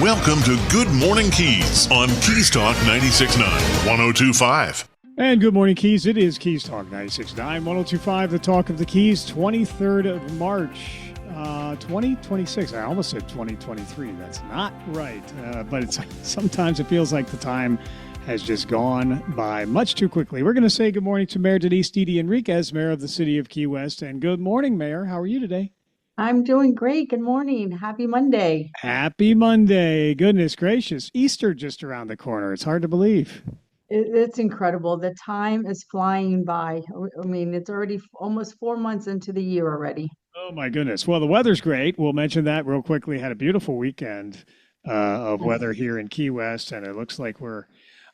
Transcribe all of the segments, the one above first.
Welcome to Good Morning Keys on Keys Talk 96.9, 102.5. And good morning, Keys. It is Keys Talk 96.9, 102.5, the talk of the Keys, 23rd of March, 2026. I almost said 2023. That's not right. But sometimes it feels like the time has just gone by much too quickly. We're going to say good morning to Mayor Denise Didi Enriquez, Mayor of the City of Key West. And good morning, Mayor. How are you today? I'm doing great. Good morning. Happy Monday. Happy Monday. Goodness gracious. Easter just around the corner. It's hard to believe. It's incredible. The time is flying by. I mean, it's already almost 4 months into the year already. Oh, my goodness. Well, the weather's great. We'll mention that real quickly. Had a beautiful weekend of weather here in Key West, and it looks like we're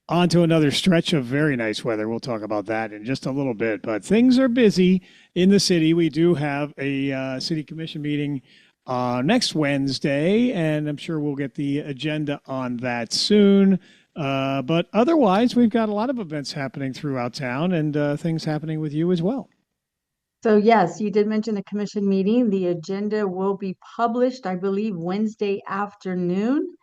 on to another stretch of very nice weather. We'll talk about that in just a little bit. But things are busy in the city. We do have a city commission meeting next Wednesday, and I'm sure we'll get the agenda on that soon. But otherwise, we've got a lot of events happening throughout town and things happening with you as well. So yes, you did mention the commission meeting. The agenda will be published, I believe, Wednesday afternoon.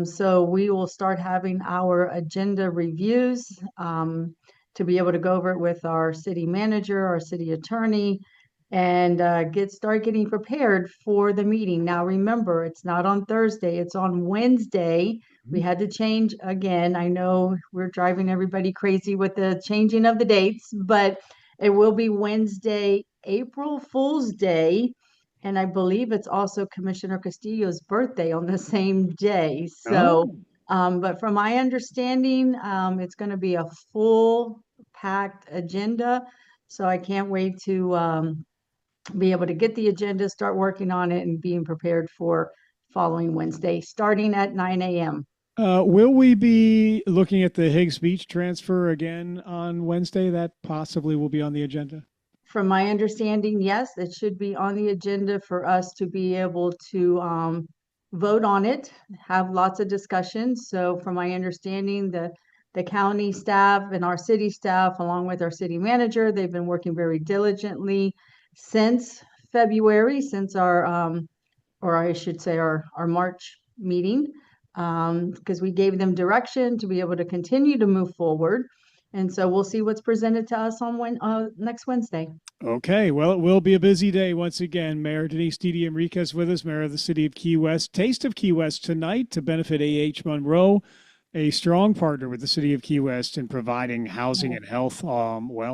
So we will start having our agenda reviews to be able to go over it with our city manager, our city attorney, and start getting prepared for the meeting. Now, remember, it's not on Thursday, it's on Wednesday. We had to change again. I know we're driving everybody crazy with the changing of the dates, but it will be Wednesday, April Fool's Day. And I believe it's also Commissioner Castillo's birthday on the same day. So, but from my understanding, it's going to be a full packed agenda. So I can't wait to be able to get the agenda, start working on it, and being prepared for following Wednesday, starting at 9 a.m. Will we be looking at the Higgs Beach transfer again on Wednesday? That possibly will be on the agenda. From my understanding, yes, it should be on the agenda for us to be able to vote on it, have lots of discussions. So from my understanding, the county staff and our city staff, along with our city manager, they've been working very diligently since February, since our, or I should say our March meeting, because we gave them direction to be able to continue to move forward. And so we'll see what's presented to us on next Wednesday. Okay, well, it will be a busy day once again. Mayor Denise Didi Enriquez with us, Mayor of the City of Key West. Taste of Key West tonight to benefit A.H. Monroe, a strong partner with the City of Key West in providing housing and health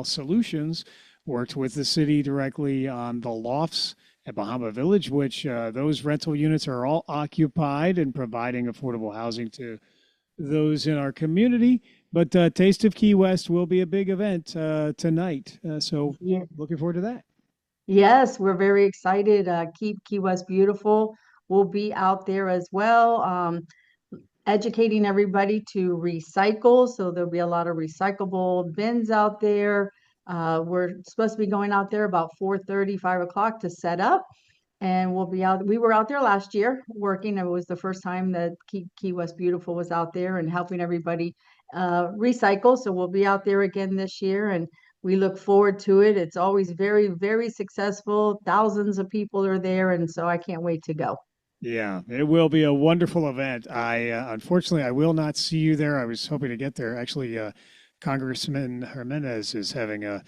solutions. Worked with the city directly on the lofts at Bahama Village, which those rental units are all occupied and providing affordable housing to those in our community. But Taste of Key West will be a big event tonight. So Yeah. looking forward to that. Yes, we're very excited. Keep Key West Beautiful. We'll be out there as well, educating everybody to recycle. So there'll be a lot of recyclable bins out there. We're supposed to be going out there about 4:30, 5 o'clock to set up. And we'll be out. We were out there last year working. It was the first time that Key West Beautiful was out there and helping everybody recycle. So we'll be out there again this year, and we look forward to it. It's always very, very successful. Thousands of people are there, and so I can't wait to go. Yeah, it will be a wonderful event. Unfortunately, I will not see you there. I was hoping to get there. Actually, Congressman Jimenez is having a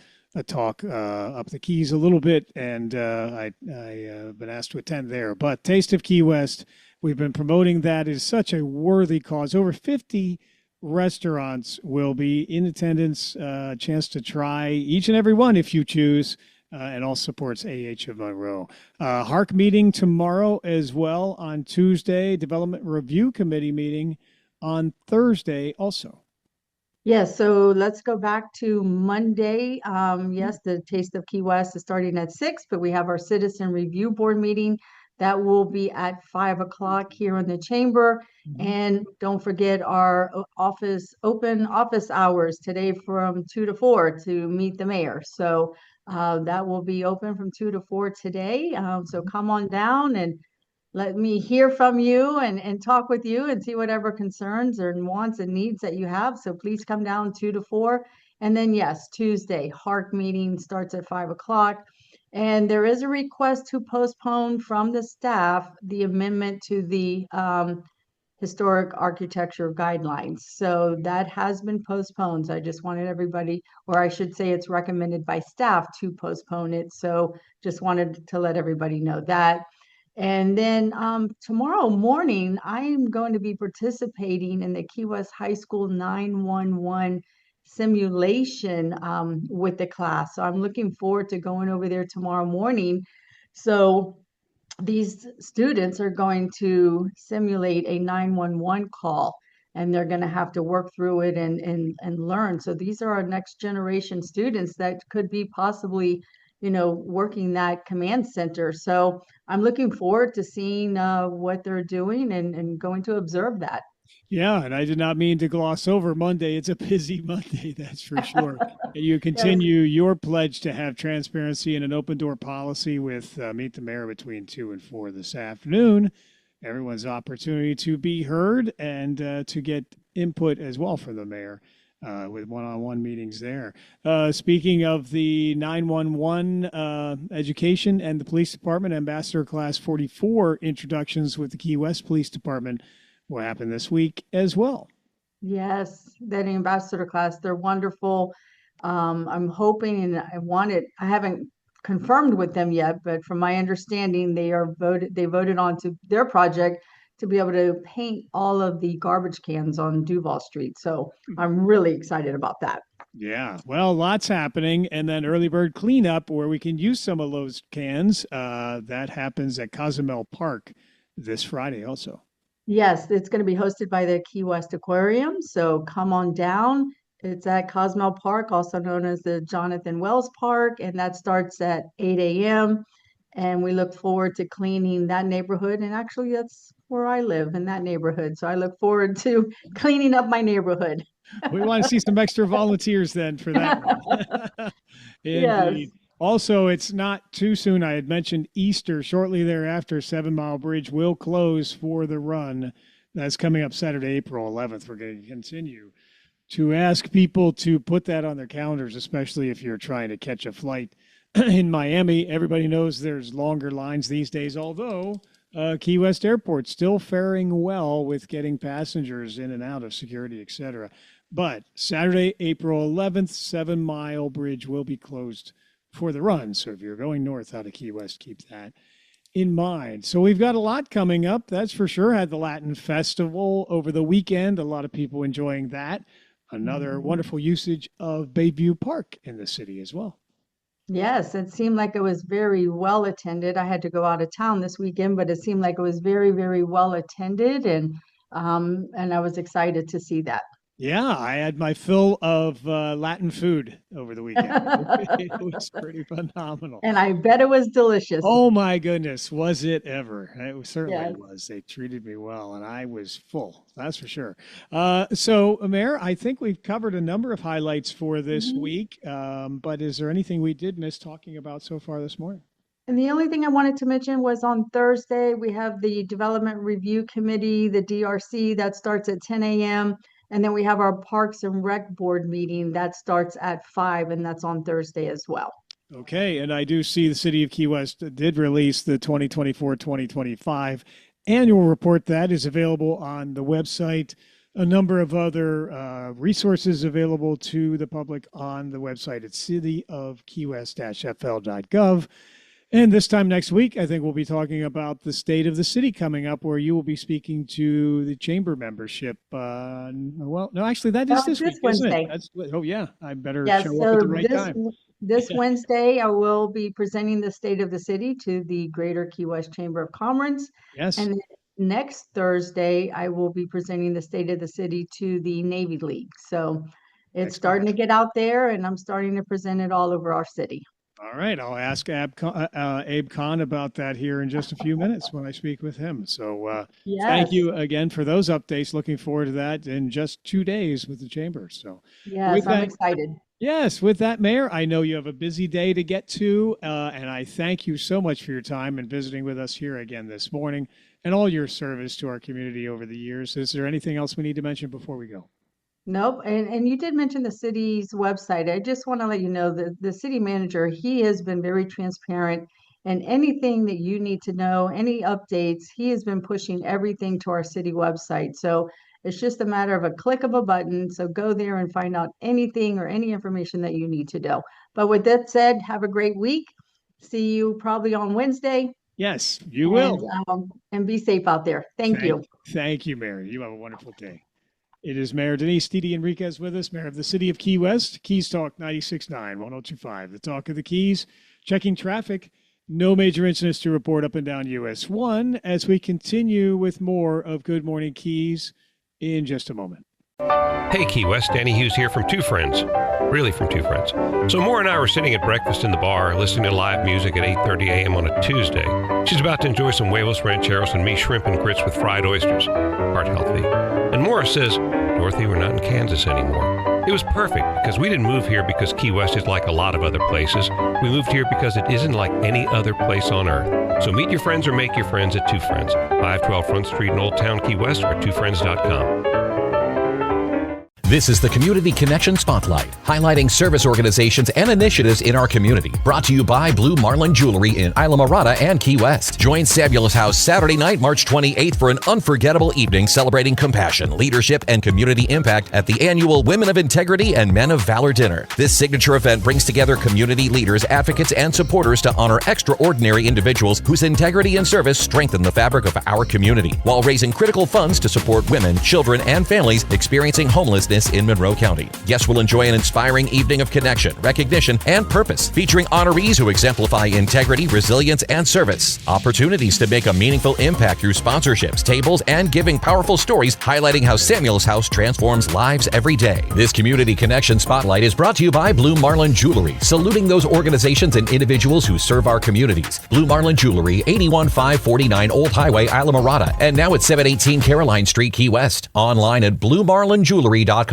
talk up the Keys a little bit, and I've been asked to attend there. But Taste of Key West, we've been promoting that. It is such a worthy cause. Over 50 restaurants will be in attendance, a chance to try each and every one if you choose, and all supports A.H. of Monroe. HARC meeting tomorrow as well on Tuesday, Development Review Committee meeting on Thursday also. Yes, so let's go back to Monday. Yes, the Taste of Key West is starting at 6, but we have our Citizen Review Board meeting. That will be at 5 o'clock here in the chamber. And don't forget our open office hours today from 2 to 4 to meet the mayor. So that will be open from 2 to 4 today. So come on down and let me hear from you and talk with you and see whatever concerns or wants and needs that you have. So please come down 2 to 4. And then, yes, Tuesday, HARC meeting starts at 5 o'clock. And there is a request to postpone from the staff the amendment to the historic architecture guidelines. So that has been postponed. So I just wanted everybody, or I should say it's recommended by staff to postpone it. So just wanted to let everybody know that. And then tomorrow morning, I am going to be participating in the Key West High School 911 simulation with the class. So I'm looking forward to going over there tomorrow morning. So these students are going to simulate a 911 call, and they're going to have to work through it and learn. So these are our next generation students that could be possibly, working that command center. So I'm looking forward to seeing what they're doing and going to observe that. Yeah, and I did not mean to gloss over Monday. It's a busy Monday, that's for sure. And you Yes. continue your pledge to have transparency and an open door policy with Meet the Mayor between 2 and 4 this afternoon. Everyone's opportunity to be heard and to get input as well from the mayor with one-on-one meetings there. Speaking of the 911 education and the police department, Ambassador Class 44 introductions with the Key West Police Department will happen this week as well. Yes, that ambassador class, they're wonderful. I'm hoping and I haven't confirmed with them yet, but from my understanding, they voted on to their project to be able to paint all of the garbage cans on Duval Street. So I'm really excited about that. Yeah, well, lots happening. And then early bird cleanup where we can use some of those cans. That happens at Cozumel Park this Friday also. Yes, it's going to be hosted by the Key West Aquarium. So come on down. It's at Cosmo Park, also known as the Jonathan Wells Park, and that starts at 8 a.m. And we look forward to cleaning that neighborhood. And actually, that's where I live, in that neighborhood. So I look forward to cleaning up my neighborhood. We want to see some extra volunteers then for that one. Yes. Indeed. Also, it's not too soon. I had mentioned Easter shortly thereafter. 7 Mile Bridge will close for the run. That's coming up Saturday, April 11th. We're going to continue to ask people to put that on their calendars, especially if you're trying to catch a flight in Miami. Everybody knows there's longer lines these days, although Key West Airport still faring well with getting passengers in and out of security, etc. But Saturday, April 11th, 7 Mile Bridge will be closed for the run. So if you're going north out of Key West, keep that in mind. So we've got a lot coming up, that's for sure. Had the Latin Festival over the weekend. A lot of people enjoying that. Another wonderful usage of Bayview Park in the city as well. Yes, it seemed like it was very well attended. I had to go out of town this weekend, but it seemed like it was very, very well attended, and I was excited to see that. Yeah, I had my fill of Latin food over the weekend. It was pretty phenomenal. And I bet it was delicious. Oh my goodness, was it ever? It certainly Yes. was. They treated me well, and I was full. That's for sure. So, Mayor, I think we've covered a number of highlights for this week. But is there anything we did miss talking about so far this morning? And the only thing I wanted to mention was on Thursday, we have the Development Review Committee, the DRC, that starts at 10 a.m. And then we have our Parks and Rec Board meeting that starts at 5, and that's on Thursday as well. Okay, and I do see the City of Key West did release the 2024-2025 annual report. That is available on the website. A number of other resources available to the public on the website at cityofkeywest-fl.gov. And this time next week, I think we'll be talking about the state of the city coming up, where you will be speaking to the chamber membership. Well, no, actually, that is this week, isn't Wednesday. it? Oh, yeah. I better Yes, show up so at the right time. this Wednesday, I will be presenting the state of the city to the Greater Key West Chamber of Commerce. Yes. And then next Thursday, I will be presenting the state of the city to the Navy League. So it's starting to get out there, and I'm starting to present it all over our city. All right. I'll ask Abe Khan about that here in just a few minutes when I speak with him. So thank Yes. you again for those updates. Looking forward to that in just 2 days with the chamber. So Yes, with I'm that, excited. yes, with that, Mayor, I know you have a busy day to get to, and I thank you so much for your time and visiting with us here again this morning and all your service to our community over the years. Is there anything else we need to mention before we go? Nope. And you did mention the city's website. I just want to let you know that the city manager, he has been very transparent And anything that you need to know, any updates, he has been pushing everything to our city website. So it's just a matter of a click of a button. So go there and find out anything or any information that you need to know. But with that said, have a great week. See you probably on Wednesday. Yes, you will. And be safe out there. Thank you. Thank you, Mary. You have a wonderful day. It is Mayor Denise Didi Enriquez with us, Mayor of the City of Key West. Keys Talk 96.9, 102.5. The Talk of the Keys. Checking traffic. No major incidents to report up and down US 1 as we continue with more of Good Morning Keys in just a moment. Hey, Key West, Danny Hughes here from Two Friends. Really from Two Friends. So Maura and I were sitting at breakfast in the bar, listening to live music at 8:30 a.m. on a Tuesday. She's about to enjoy some huevos rancheros and me shrimp and grits with fried oysters. Heart healthy. And Maura says, Dorothy, we're not in Kansas anymore. It was perfect because we didn't move here because Key West is like a lot of other places. We moved here because it isn't like any other place on earth. So meet your friends or make your friends at Two Friends, 512 Front Street in Old Town, Key West, or twofriends.com. This is the Community Connection Spotlight, highlighting service organizations and initiatives in our community. Brought to you by Blue Marlin Jewelry in Islamorada and Key West. Join Samuel's House Saturday night, March 28th for an unforgettable evening celebrating compassion, leadership, and community impact at the annual Women of Integrity and Men of Valor Dinner. This signature event brings together community leaders, advocates, and supporters to honor extraordinary individuals whose integrity and service strengthen the fabric of our community, while raising critical funds to support women, children, and families experiencing homelessness in Monroe County. Guests will enjoy an inspiring evening of connection, recognition, and purpose, featuring honorees who exemplify integrity, resilience, and service. Opportunities to make a meaningful impact through sponsorships, tables, and giving powerful stories highlighting how Samuel's House transforms lives every day. This Community Connection Spotlight is brought to you by Blue Marlin Jewelry, saluting those organizations and individuals who serve our communities. Blue Marlin Jewelry, 81549 Old Highway, Islamorada, and now at 718 Caroline Street, Key West. Online at bluemarlinjewelry.com.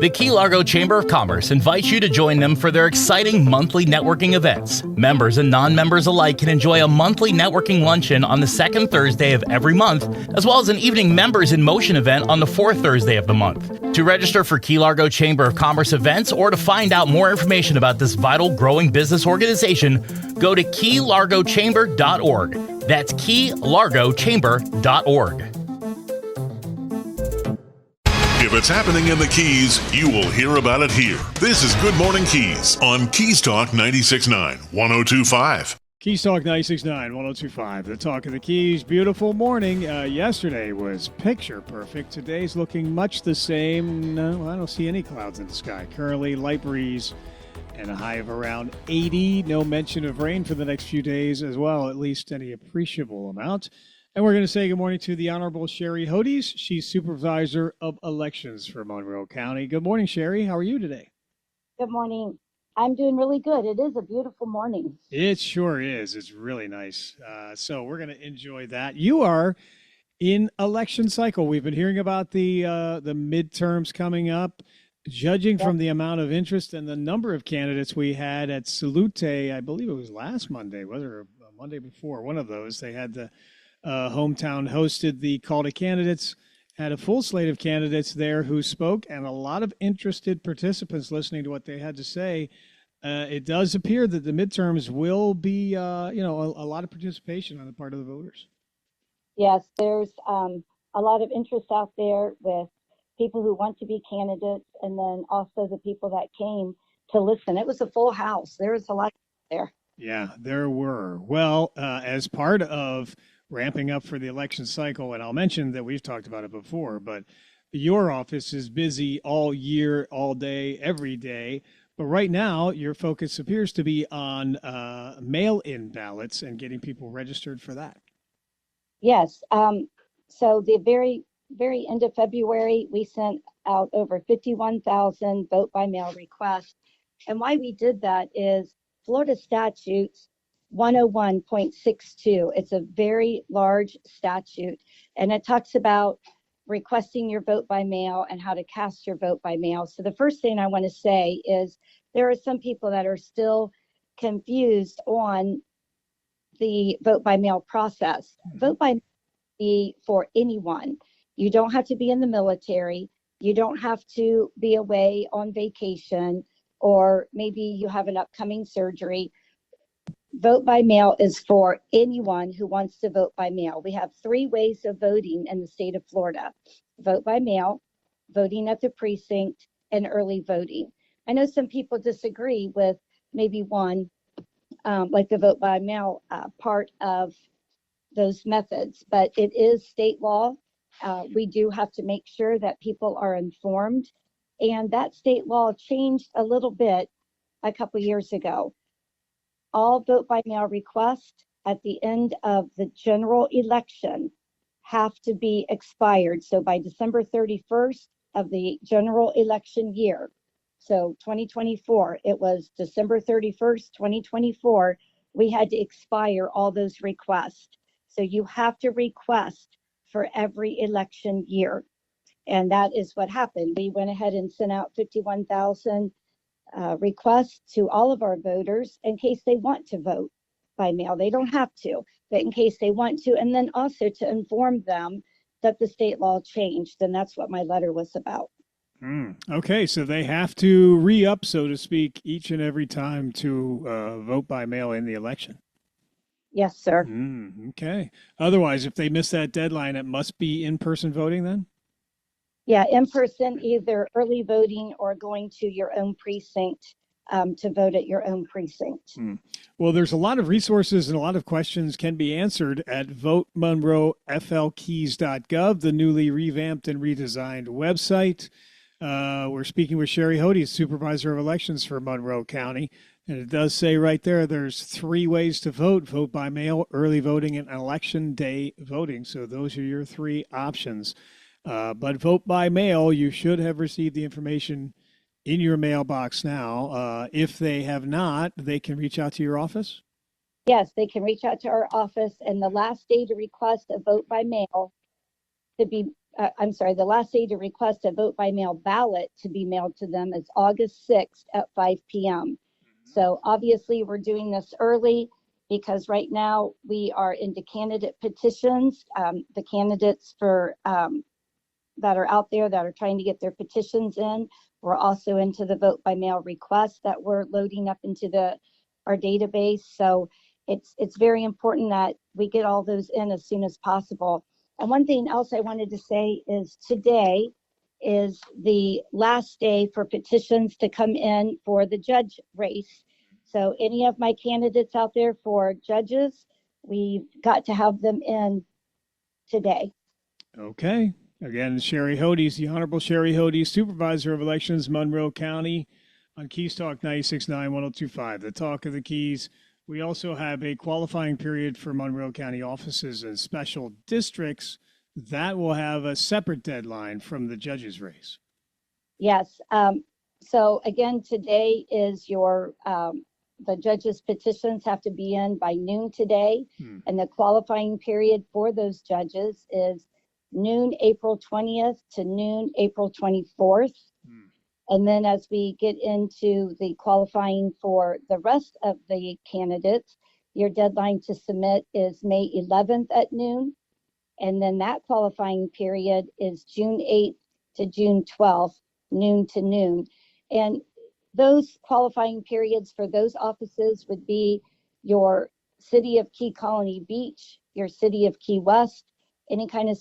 The Key Largo Chamber of Commerce invites you to join them for their exciting monthly networking events. Members and non-members alike can enjoy a monthly networking luncheon on the second Thursday of every month, as well as an evening Members in Motion event on the fourth Thursday of the month. To register for Key Largo Chamber of Commerce events or to find out more information about this vital growing business organization, go to keylargochamber.org. That's keylargochamber.org. If it's happening in the Keys, you will hear about it here. This is Good Morning Keys on Keys Talk 96.9, 102.5. Keys Talk 96.9, 102.5. The Talk of the Keys. Beautiful morning. Yesterday was picture perfect. Today's looking much the same. No, I don't see any clouds in the sky. Currently, light breeze and a high of around 80. No mention of rain for the next few days as well, at least any appreciable amount. And we're going to say good morning to the Honorable Sherry Hodes. She's Supervisor of Elections for Monroe County. Good morning, Sherry. How are you today? Good morning. I'm doing really good. It is a beautiful morning. It sure is. It's really nice. So we're going to enjoy that. You are in election cycle. We've been hearing about the midterms coming up. Judging from the amount of interest and the number of candidates we had at Salute, I believe it was last Monday, whether Monday before, one of those, they had the hometown hosted the call to candidates, had a full slate of candidates there who spoke, and a lot of interested participants listening to what they had to say. It does appear that the midterms will be, a lot of participation on the part of the voters. Yes, there's a lot of interest out there with people who want to be candidates, and then also the people that came to listen. It was a full house. There was a lot there. Yeah, there were. Well, as part of ramping up for the election cycle, and I'll mention that we've talked about it before, but your office is busy all year, all day, every day. But right now, your focus appears to be on mail-in ballots and getting people registered for that. Yes. So the very end of February, we sent out over 51,000 vote by mail requests. And why we did that is Florida statutes 101.62. It's a very large statute, and it talks about requesting your vote by mail and how to cast your vote by mail. So the first thing I want to say is there are some people that are still confused on the vote by mail process. Vote by mail be for anyone. You don't have to be in the military. You don't have to be away on vacation, or maybe you have an upcoming surgery. vote by mail is for anyone who wants to vote by mail. We have 3 ways of voting in the state of Florida: vote by mail, voting at the precinct, and early voting. I know some people disagree with maybe one, like the vote by mail part of those methods, but it is state law. We do have to make sure that people are informed, and that state law changed a little bit a couple years ago. All vote by mail requests at the end of the general election have to be expired. So by December 31st of the general election year, so 2024, it was December 31st, 2024, we had to expire all those requests. So you have to request for every election year. And that is what happened. We went ahead and sent out 51,000 requests to all of our voters in case they want to vote by mail. They don't have to, but in case they want to, and then also to inform them that the state law changed. And that's what my letter was about. Okay, so they have to re-up, so to speak, each and every time to vote by mail in the election. Yes, sir. Okay. Otherwise, if they miss that deadline, it must be in-person voting then? Yeah, in person, either early voting or going to your own precinct to vote at your own precinct. Well, there's a lot of resources and a lot of questions can be answered at votemonroeflkeys.gov, the newly revamped and redesigned website. We're speaking with Sherry Hodes, Supervisor of Elections for Monroe County. And it does say right there, there's 3 ways to vote: vote by mail, early voting, and election day voting. So those are your 3 options. But vote by mail, you should have received the information in your mailbox now. If they have not, they can reach out to your office? Yes, they can reach out to our office, and the last day to request a vote by mail to be, the last day to request a vote by mail ballot to be mailed to them is August 6th at 5 p.m. So obviously we're doing this early because right now we are into candidate petitions. The candidates for that are out there that are trying to get their petitions in. We're also into the vote by mail requests that we're loading up into our database. So it's very important that we get all those in as soon as possible. And one thing else I wanted to say is today is the last day for petitions to come in for the judge race. So any of my candidates out there for judges, we've got to have them in today. Okay. Again, Sherry Hodes, the Honorable Sherry Hodes, Supervisor of Elections, Monroe County, on Keys Talk 96.9, 102.5, the Talk of the Keys. We also have a qualifying period for Monroe County offices and special districts. That will have a separate deadline from the judges race. Yes. So again, today is your, the judges' petitions have to be in by noon today. And the qualifying period for those judges is noon April 20th to noon April 24th. And then as we get into the qualifying for the rest of the candidates, your deadline to submit is May 11th at noon. And then that qualifying period is June 8th to June 12th, noon to noon. And those qualifying periods for those offices would be your city of Key Colony Beach, your city of Key West, any kind of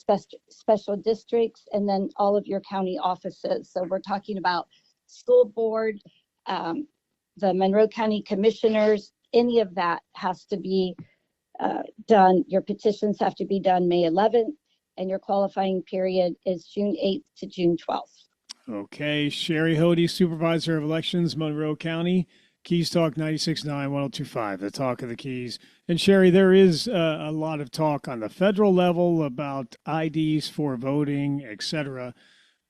special districts, and then all of your county offices. So we're talking about school board, the Monroe County commissioners, any of that has to be done. Your petitions have to be done May 11th, and your qualifying period is June 8th to June 12th. Okay. Sherry Hodes, Supervisor of Elections, Monroe County. Keys Talk 96.9, 102.5, the Talk of the Keys. And Sherry, there is a lot of talk on the federal level about IDs for voting, etc.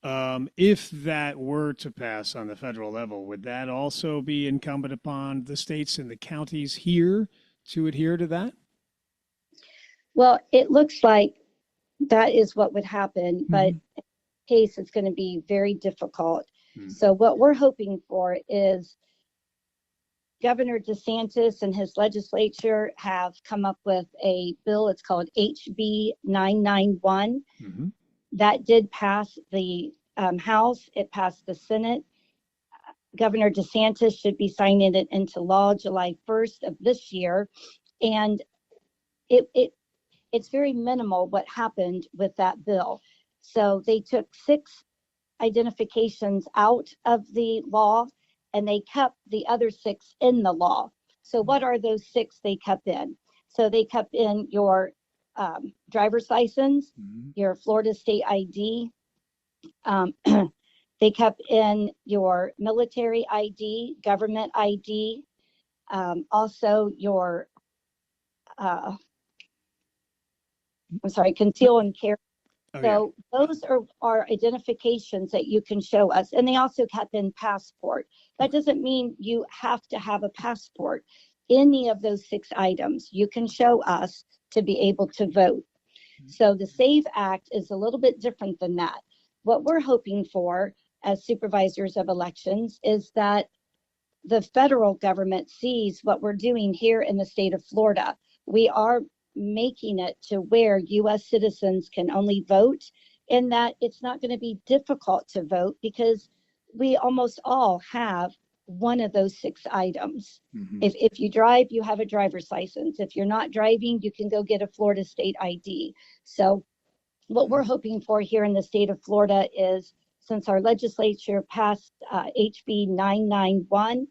If that were to pass on the federal level, would that also be incumbent upon the states and the counties here to adhere to that? Well, it looks like that is what would happen, but in this case, it's going to be very difficult. So what we're hoping for is Governor DeSantis and his legislature have come up with a bill. It's called HB 991. That did pass the House. It passed the Senate. Governor DeSantis should be signing it into law July 1st of this year. And it's very minimal what happened with that bill. So they took 6 identifications out of the law and they kept the other 6 in the law. So what are those 6 they kept in? So they kept in your driver's license, your Florida state ID. They kept in your military ID, government ID, also your, conceal and carry. Oh, So those are identifications that you can show us. And they also kept in passport. That doesn't mean you have to have a passport. Any of those 6 items you can show us to be able to vote. So the SAVE Act is a little bit different than that. What we're hoping for as supervisors of elections is that the federal government sees what we're doing here in the state of Florida. We are making it to where U.S. citizens can only vote, and that it's not going to be difficult to vote because we almost all have one of those 6 items. If you drive, you have a driver's license. If you're not driving, you can go get a Florida state ID. So what we're hoping for here in the state of Florida is, since our legislature passed HB 991,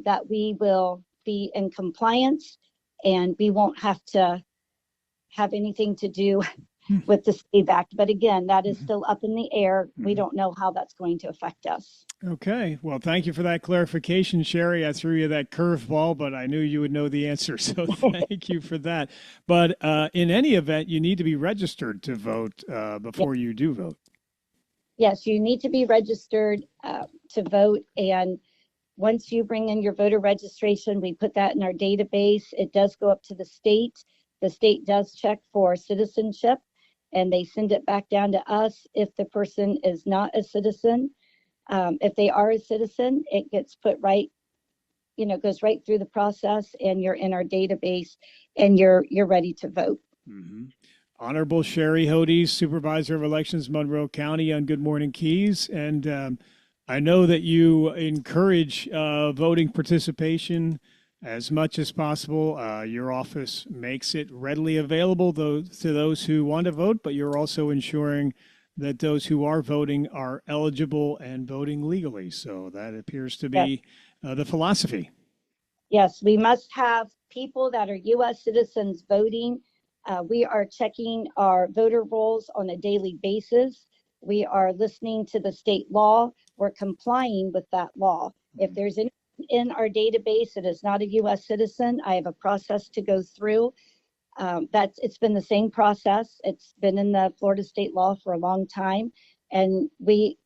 that we will be in compliance and we won't have to have anything to do with the SAVE Act. But again, that is still up in the air. We don't know how that's going to affect us. Okay. Well, thank you for that clarification, Sherry. I threw you that curveball, but I knew you would know the answer. So thank you for that. But in any event, you need to be registered to vote before you do vote. Yes, you need to be registered to vote. And once you bring in your voter registration, we put that in our database. It does go up to the state. The state does check for citizenship and they send it back down to us if the person is not a citizen. If they are a citizen, it gets put right, goes right through the process and you're in our database and you're ready to vote. Honorable Sherry Hodes, Supervisor of Elections, Monroe County, on Good Morning Keys. And I know that you encourage voting participation as much as possible. Your office makes it readily available to those who want to vote, but you're also ensuring that those who are voting are eligible and voting legally. So that appears to be the philosophy. Yes, we must have people that are U.S. citizens voting. We are checking our voter rolls on a daily basis. We are listening to the state law. We're complying with that law. If there's anyone in our database that is not a U.S. citizen, I have a process to go through. It's been the same process. It's been in the Florida state law for a long time. And we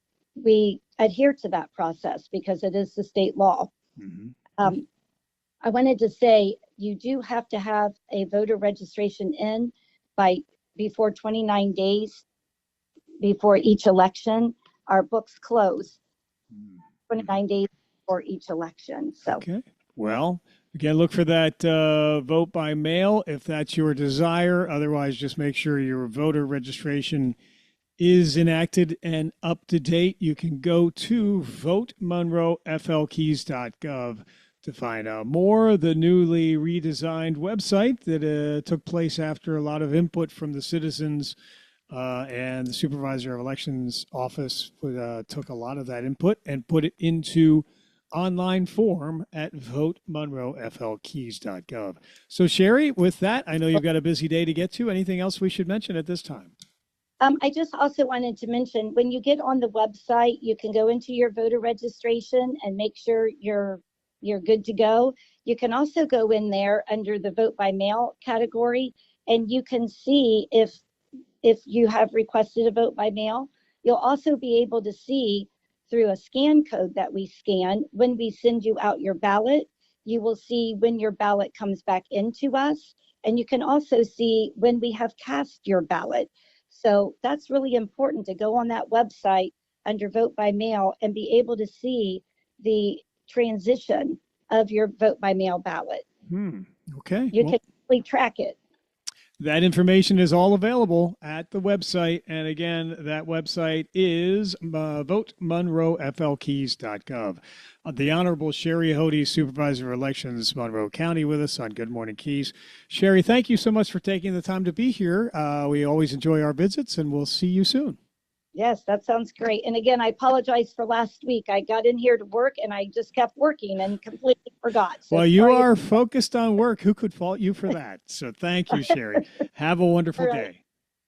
adhere to that process because it is the state law. I wanted to say, you do have to have a voter registration in before 29 days before each election. Our books close 29 days before each election. So, okay. Well, again, look for that vote by mail if that's your desire. Otherwise, just make sure your voter registration is enacted and up to date. You can go to votemonroeflkeys.gov to find out more. The newly redesigned website that took place after a lot of input from the citizens and the Supervisor of Elections office took a lot of that input and put it into online form at votemonroeflkeys.gov. So Sherry, with that, I know you've got a busy day to get to. Anything else we should mention at this time? I just also wanted to mention, when you get on the website, you can go into your voter registration and make sure you're good to go. You can also go in there under the vote by mail category, and you can see if you have requested a vote by mail. You'll also be able to see through a scan code that we scan when we send you out your ballot. You will see when your ballot comes back into us, and you can also see when we have cast your ballot. So that's really important to go on that website under vote by mail and be able to see the transition of your vote by mail ballot. Okay. You can really track it. That information is all available at the website. And again, that website is votemonroeflkeys.gov. The Honorable Sherry Hody, Supervisor of Elections, Monroe County, with us on Good Morning Keys. Sherry, thank you so much for taking the time to be here. We always enjoy our visits, and we'll see you soon. Yes, that sounds great. And again, I apologize for last week. I got in here to work and I just kept working and completely forgot. So well, you sorry. are focused on work. Who could fault you for that? So thank you, Sherry. Have a wonderful All right. day.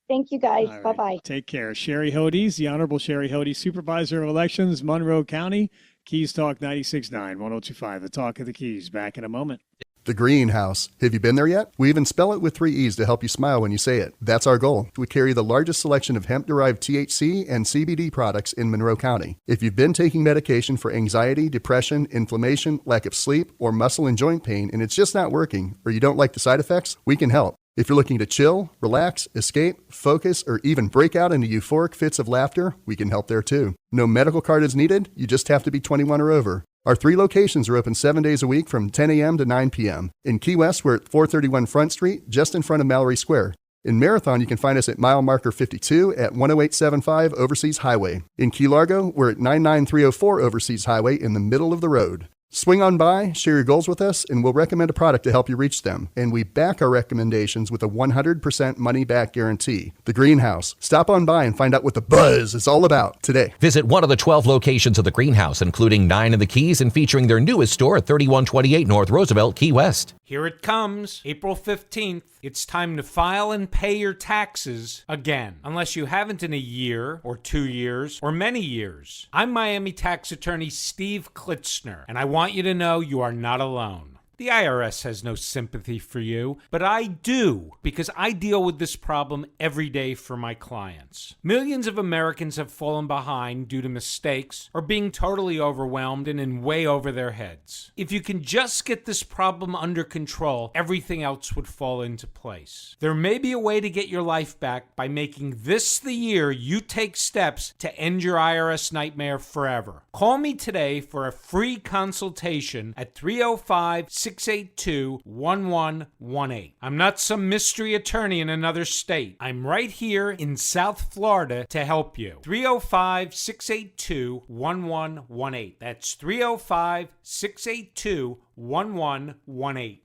Thank you, guys. All right. Bye-bye. Take care. Sherry Hody, the Honorable Sherry Hody, Supervisor of Elections, Monroe County. Keys Talk 96.9, 102.5, the Talk of the Keys. Back in a moment. The Greenhouse. Have you been there yet? We even spell it with 3 E's to help you smile when you say it. That's our goal. We carry the largest selection of hemp-derived THC and CBD products in Monroe County. If you've been taking medication for anxiety, depression, inflammation, lack of sleep, or muscle and joint pain, and it's just not working, or you don't like the side effects, we can help. If you're looking to chill, relax, escape, focus, or even break out into euphoric fits of laughter, we can help there too. No medical card is needed. You just have to be 21 or over. Our 3 locations are open 7 days a week from 10 a.m. to 9 p.m. In Key West, we're at 431 Front Street, just in front of Mallory Square. In Marathon, you can find us at mile marker 52 at 10875 Overseas Highway. In Key Largo, we're at 99304 Overseas Highway in the middle of the road. Swing on by, share your goals with us, and we'll recommend a product to help you reach them. And we back our recommendations with a 100% money-back guarantee. The Greenhouse. Stop on by and find out what the buzz is all about today. Visit one of the 12 locations of the Greenhouse, including 9 in the Keys and featuring their newest store at 3128 North Roosevelt, Key West. Here it comes, April 15th. It's time to file and pay your taxes again, unless you haven't in a year or 2 years or many years. I'm Miami tax attorney Steve Klitzner, and I want you to know you are not alone. The IRS has no sympathy for you, but I do, because I deal with this problem every day for my clients. Millions of Americans have fallen behind due to mistakes or being totally overwhelmed and in way over their heads. If you can just get this problem under control, everything else would fall into place. There may be a way to get your life back by making this the year you take steps to end your IRS nightmare forever. Call me today for a free consultation at 305-682-1118. I'm not some mystery attorney in another state. I'm right here in South Florida to help you. 305-682-1118. That's 305-682-1118.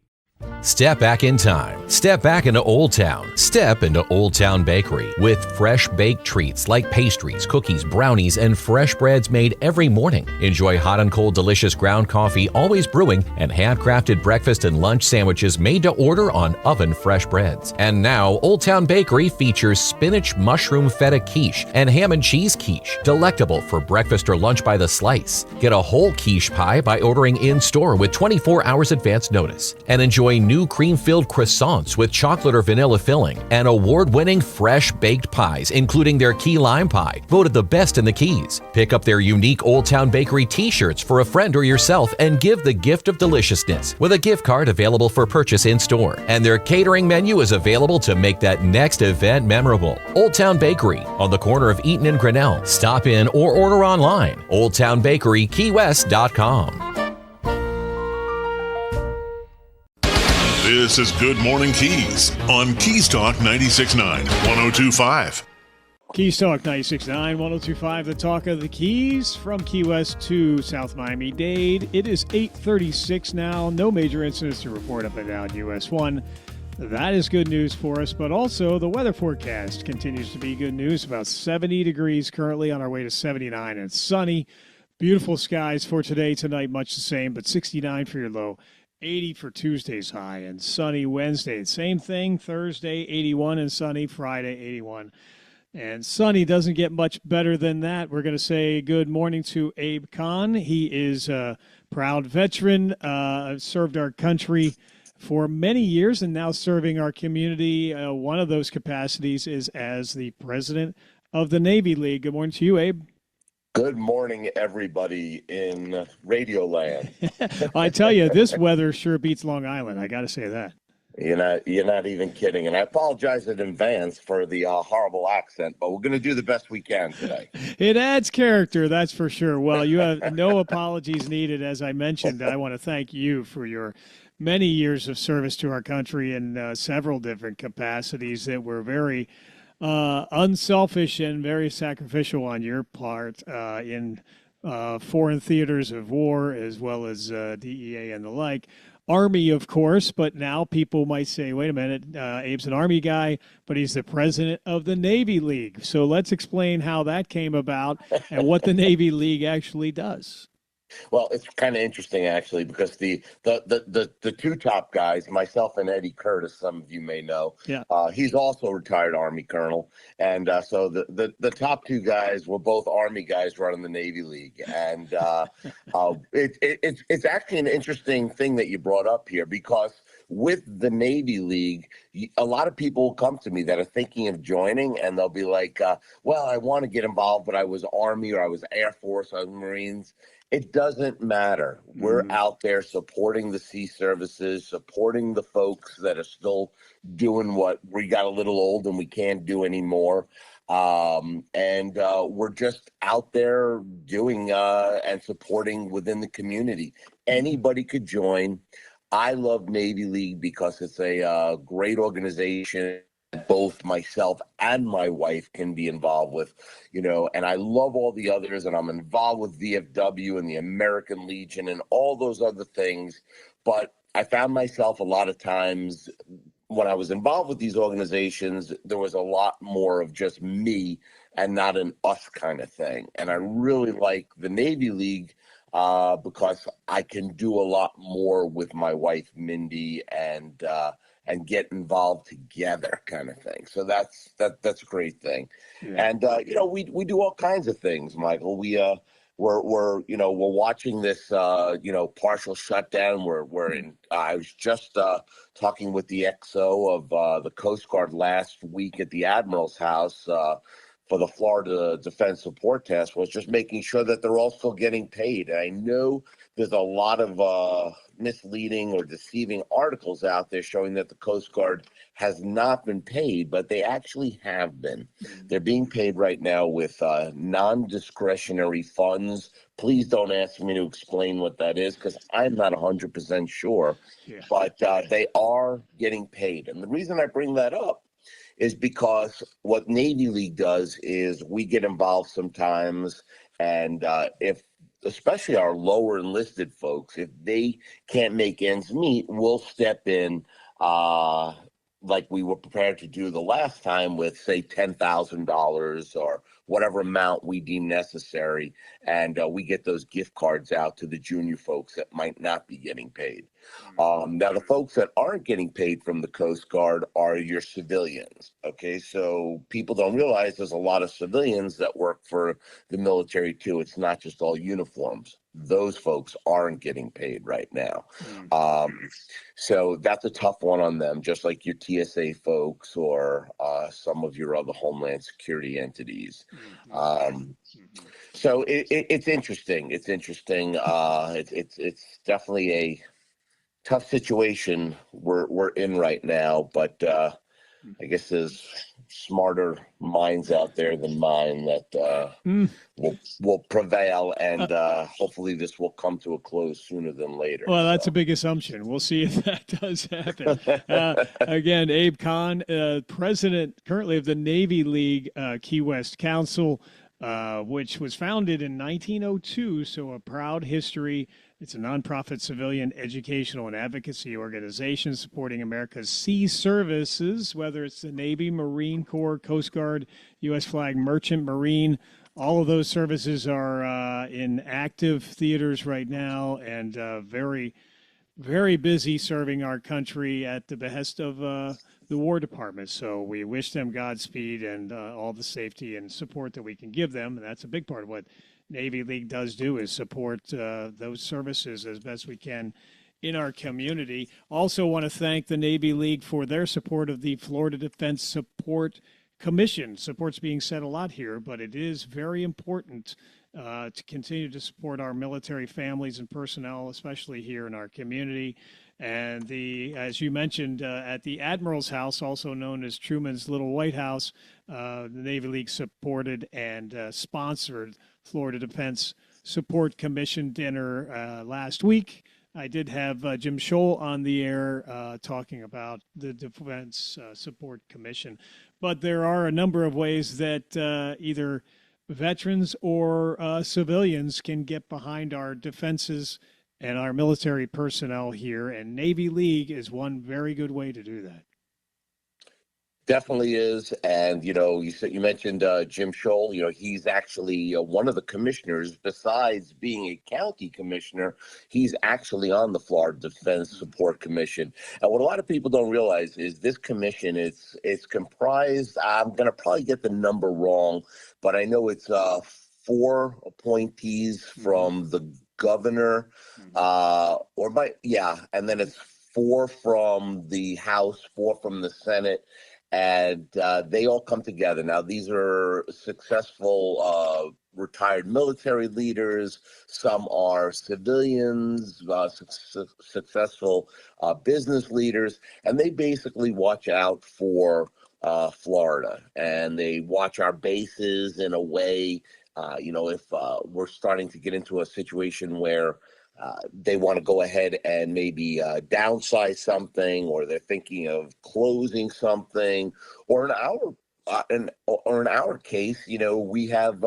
Step back in time. Step back into Old Town. Step into Old Town Bakery with fresh baked treats like pastries, cookies, brownies, and fresh breads made every morning. Enjoy hot and cold delicious ground coffee always brewing and handcrafted breakfast and lunch sandwiches made to order on oven fresh breads. And now Old Town Bakery features spinach mushroom feta quiche and ham and cheese quiche, delectable for breakfast or lunch by the slice. Get a whole quiche pie by ordering in-store with 24 hours advance notice. And enjoy new cream-filled croissants with chocolate or vanilla filling and award-winning fresh baked pies, including their key lime pie, voted the best in the Keys. Pick up their unique Old Town Bakery t-shirts for a friend or yourself and give the gift of deliciousness with a gift card available for purchase in-store. And their catering menu is available to make that next event memorable. Old Town Bakery on the corner of Eaton and Grinnell. Stop in or order online. OldTownBakeryKeyWest.com. This is Good Morning Keys on Keys Talk 96.9, 102.5. Keys Talk 96.9, 102.5, the Talk of the Keys from Key West to South Miami-Dade. It is 8:36 now. No major incidents to report up and down US 1. That is good news for us, but also the weather forecast continues to be good news. About 70 degrees currently, on our way to 79 and sunny. Beautiful skies for today, tonight, much the same, but 69 for your low. 80 for Tuesday's high, and sunny Wednesday. Same thing, Thursday, 81 and sunny, Friday, 81. And sunny doesn't get much better than that. We're going to say good morning to Abe Khan. He is a proud veteran, served our country for many years and now serving our community. One of those capacities is as the president of the Navy League. Good morning to you, Abe. Good morning, everybody in Radio Land. I tell you, this weather sure beats Long Island. I got to say that. You're not even kidding. And I apologize in advance for the horrible accent, but we're going to do the best we can today. It adds character, that's for sure. Well, you have no apologies needed. As I mentioned, I want to thank you for your many years of service to our country in several different capacities that were very unselfish and very sacrificial on your part in foreign theaters of war, as well as DEA and the like. Army, of course, but now people might say, wait a minute, Abe's an Army guy, but he's the president of the Navy League. So let's explain how that came about and what the Navy League actually does. Well, it's kind of interesting actually, because the two top guys, myself and Eddie Curtis, some of you may know, he's also a retired Army colonel, and so the top two guys were both Army guys running the Navy League, and it's actually an interesting thing that you brought up here, because with the Navy League, a lot of people come to me that are thinking of joining, and they'll be like, well, I want to get involved, but I was Army or I was Air Force, I was Marines. It doesn't matter. We're out there supporting the sea services, supporting the folks that are still doing what we got a little old and we can't do anymore. We're just out there doing and supporting within the community. Anybody could join. I love Navy League because it's a great organization. Both myself and my wife can be involved with, and I love all the others, and I'm involved with VFW and the American Legion and all those other things. But I found myself a lot of times when I was involved with these organizations, there was a lot more of just me and not an us kind of thing. And I really like the Navy League because I can do a lot more with my wife, Mindy, and get involved together kind of thing. So that's a great thing. Yeah. And, we do all kinds of things, Michael. We're watching this, partial shutdown. I was just talking with the XO of the Coast Guard last week at the Admiral's house for the Florida Defense Support Task Force, just making sure that they're all still getting paid. And I know there's a lot of misleading or deceiving articles out there showing that the Coast Guard has not been paid, but they actually have been. They're being paid right now with non-discretionary funds. Please don't ask me to explain what that is, because I'm not 100% sure, but they are getting paid. And the reason I bring that up is because what Navy League does is we get involved sometimes, and if especially our lower enlisted folks, if they can't make ends meet, we'll step in like we were prepared to do the last time with, say, $10,000 or whatever amount we deem necessary, and we get those gift cards out to the junior folks that might not be getting paid. Now, the folks that aren't getting paid from the Coast Guard are your civilians, okay? So people don't realize there's a lot of civilians that work for the military, too. It's not just all uniforms. Those folks aren't getting paid right now. So that's a tough one on them, just like your TSA folks or some of your other Homeland Security entities. So it's interesting. It's interesting. It's definitely a tough situation we're in right now, but I guess there's smarter minds out there than mine that will prevail, and hopefully this will come to a close sooner than later. Well, that's a big assumption. We'll see if that does happen. Again, Abe Kahn, president currently of the Navy League Key West Council, which was founded in 1902, so a proud history. It's a nonprofit civilian educational and advocacy organization supporting America's sea services, whether it's the Navy, Marine Corps, Coast Guard, U.S. Flag, Merchant Marine. All of those services are in active theaters right now, and very, very busy serving our country at the behest of the War Department. So we wish them Godspeed and all the safety and support that we can give them. And that's a big part of what Navy League does do, is support those services as best we can in our community. Also want to thank the Navy League for their support of the Florida Defense Support Commission. Support's being said a lot here, but it is very important to continue to support our military families and personnel, especially here in our community. And as you mentioned, at the Admiral's House, also known as Truman's Little White House, the Navy League supported and sponsored Florida Defense Support Commission dinner last week. I did have Jim Scholl on the air talking about the Defense Support Commission. But there are a number of ways that either veterans or civilians can get behind our defenses and our military personnel here. And Navy League is one very good way to do that. Definitely is. And, you mentioned Jim Scholl. He's actually one of the commissioners. Besides being a county commissioner, he's actually on the Florida Defense Support Commission. And what a lot of people don't realize is this commission, it's comprised, I'm going to probably get the number wrong, but I know it's 4 appointees from the governor, and then it's 4 from the House, 4 from the Senate. And they all come together. Now, these are successful retired military leaders. Some are civilians, successful business leaders. And they basically watch out for Florida. And they watch our bases in a way, if we're starting to get into a situation where they want to go ahead and maybe downsize something, or they're thinking of closing something, or in our case, we have,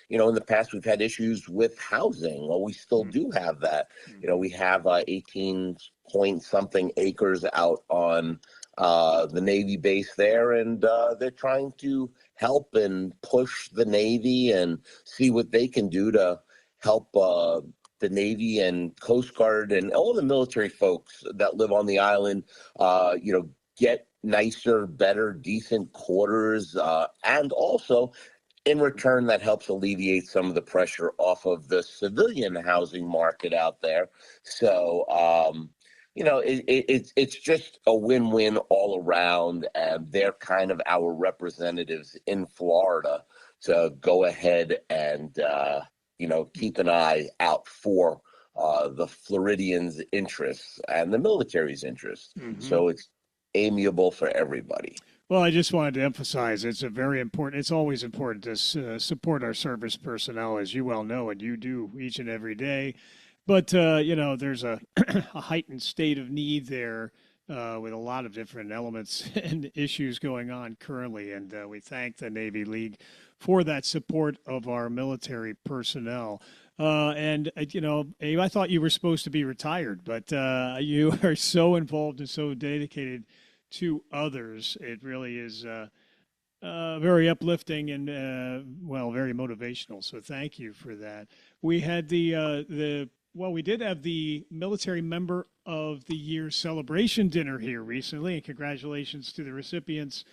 in the past we've had issues with housing. Well, we still do have that. We have 18 point something acres out on the Navy base there, and they're trying to help and push the Navy and see what they can do to help the Navy and Coast Guard and all the military folks that live on the island, get nicer, better, decent quarters. And also, in return, that helps alleviate some of the pressure off of the civilian housing market out there. So, it's just a win-win all around. And they're kind of our representatives in Florida to go ahead and keep an eye out for the Floridians' interests and the military's interests. Mm-hmm. So it's amiable for everybody. Well, I just wanted to emphasize it's always important to support our service personnel, as you well know, and you do each and every day. But, there's a heightened state of need there with a lot of different elements and issues going on currently. And we thank the Navy League for that support of our military personnel. Abe, I thought you were supposed to be retired, but you are so involved and so dedicated to others. It really is very uplifting and, very motivational. So thank you for that. We had we did have the Military Member of the Year celebration dinner here recently, and congratulations to the recipients